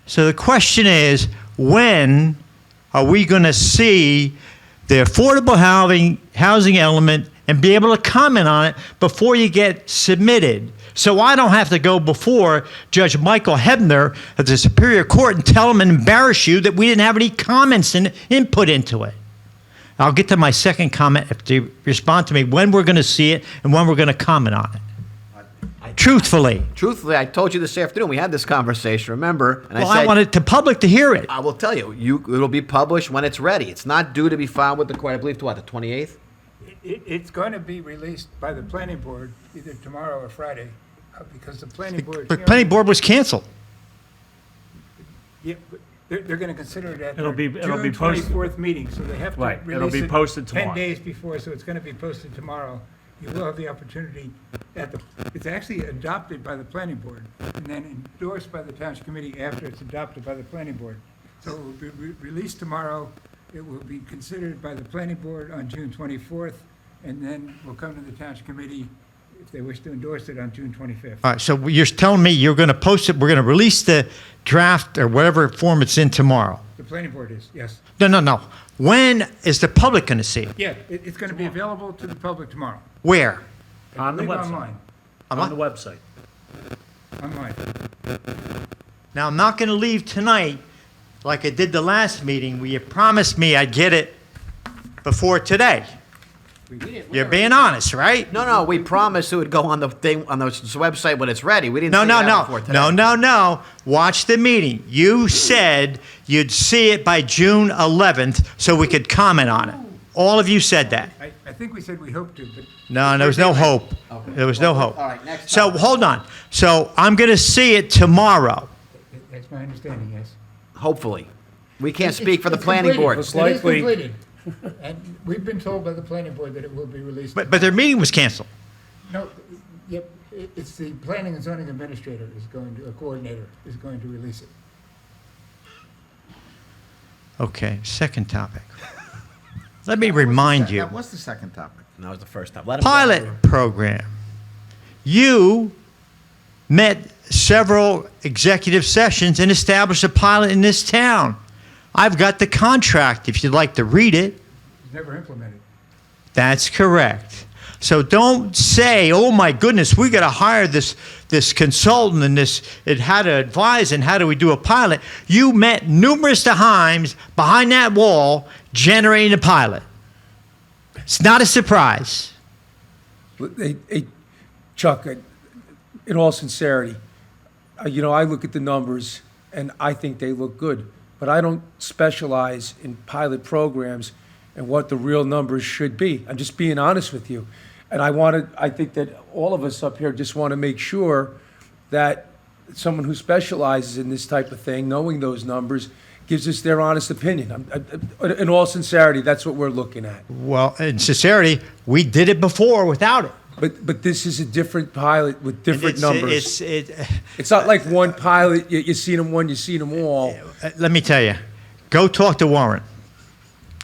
So the question is, when are we going to see the affordable housing element and be able to comment on it before you get submitted? So I don't have to go before Judge Michael Hebner of the Superior Court and tell him and embarrass you that we didn't have any comments and input into it. I'll get to my second comment if they respond to me when we're going to see it and when we're going to comment on it. Truthfully. Truthfully, I told you this afternoon, we had this conversation, remember? And Well, I said, I wanted the public to hear it. I will tell you, it'll be published when it's ready. It's not due to be filed with the court, I believe, to what, the 28th? It's going to be released by the planning board either tomorrow or Friday, because the planning board. But planning board was canceled. Yeah, but they're going to consider it at It'll their be June posted. 24th meeting, so they have to Right, it'll release be it posted 10 tomorrow. days before, so it's going to be posted tomorrow. You will have the opportunity it's actually adopted by the planning board and then endorsed by the township committee after it's adopted by the planning board. So it will be released tomorrow. It will be considered by the planning board on June 24th, and then will come to the township committee if they wish to endorse it on June 25th. All right, so you're telling me you're going to post it, we're going to release the draft or whatever form it's in tomorrow? The planning board is, yes. No. When is the public going to see it? Yeah, it's going to be available to the public tomorrow. Where? On the I believe website. Online. On the website. Online. Now, I'm not going to leave tonight like I did the last meeting where you promised me I'd get it before today. You're being honest, right? No, we promised it would go on the thing, on the website when it's ready. We didn't No, say that before today. no. Watch the meeting. You said you'd see it by June 11th so we could comment on it. All of you said that. I think we said we hope to, but. No, there was no hope. There was no hope. All right, next So topic. hold on. So I'm going to see it tomorrow. That's my understanding, yes. Hopefully. We can't speak for the planning board. It is completed. And we've been told by the planning board that it will be released. But their meeting was canceled. No, yep, it's the planning and zoning administrator a coordinator is going to release it. Okay, second topic. Let me remind you. That was the second topic. That was the first time. Let him go. Pilot program. you met several executive sessions and established a pilot in this town. I've got the contract if you'd like to read it. Never implemented. That's correct. So don't say, oh my goodness, we got to hire this consultant and how to advise and how do we do a pilot. You met numerous times behind that wall generating a pilot. It's not a surprise. Hey, Chuck, in all sincerity, I look at the numbers and I think they look good, but I don't specialize in pilot programs and what the real numbers should be. I'm just being honest with you. And I think that all of us up here just want to make sure that someone who specializes in this type of thing, knowing those numbers, gives us their honest opinion. In all sincerity, that's what we're looking at. Well, in sincerity, we did it before without it. But this is a different pilot with different And numbers. It's not like one pilot, you seen them one, you seen them all. Let me tell you, go talk to Warren.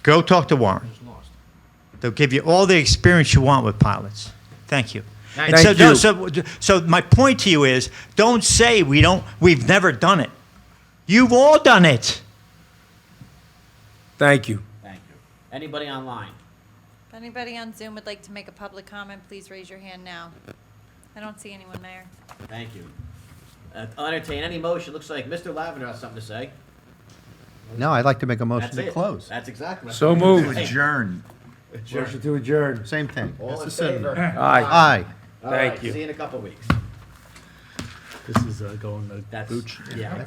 Go talk to Warren. They'll give you all the experience you want with pilots. Thank you. Thank And you. So my point to you is, don't say we've never done it. You've all done it. Thank you. Thank you. Anybody online? If anybody on Zoom would like to make a public comment, please raise your hand now. I don't see anyone, Mayor. Thank you. I'll entertain any motion. Looks like Mr. Lavender has something to say. No, I'd like to make a motion That's to it. close. That's exactly what So I'm moved. saying. Adjourn. Motion to adjourn. Same thing. All in favor? Aye. Aye. All Thank right, you. See you in a couple weeks. This is going to That's, Booch. yeah,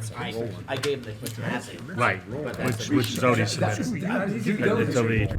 I gave him the, Right, but that's which Zodi submitted. It's already-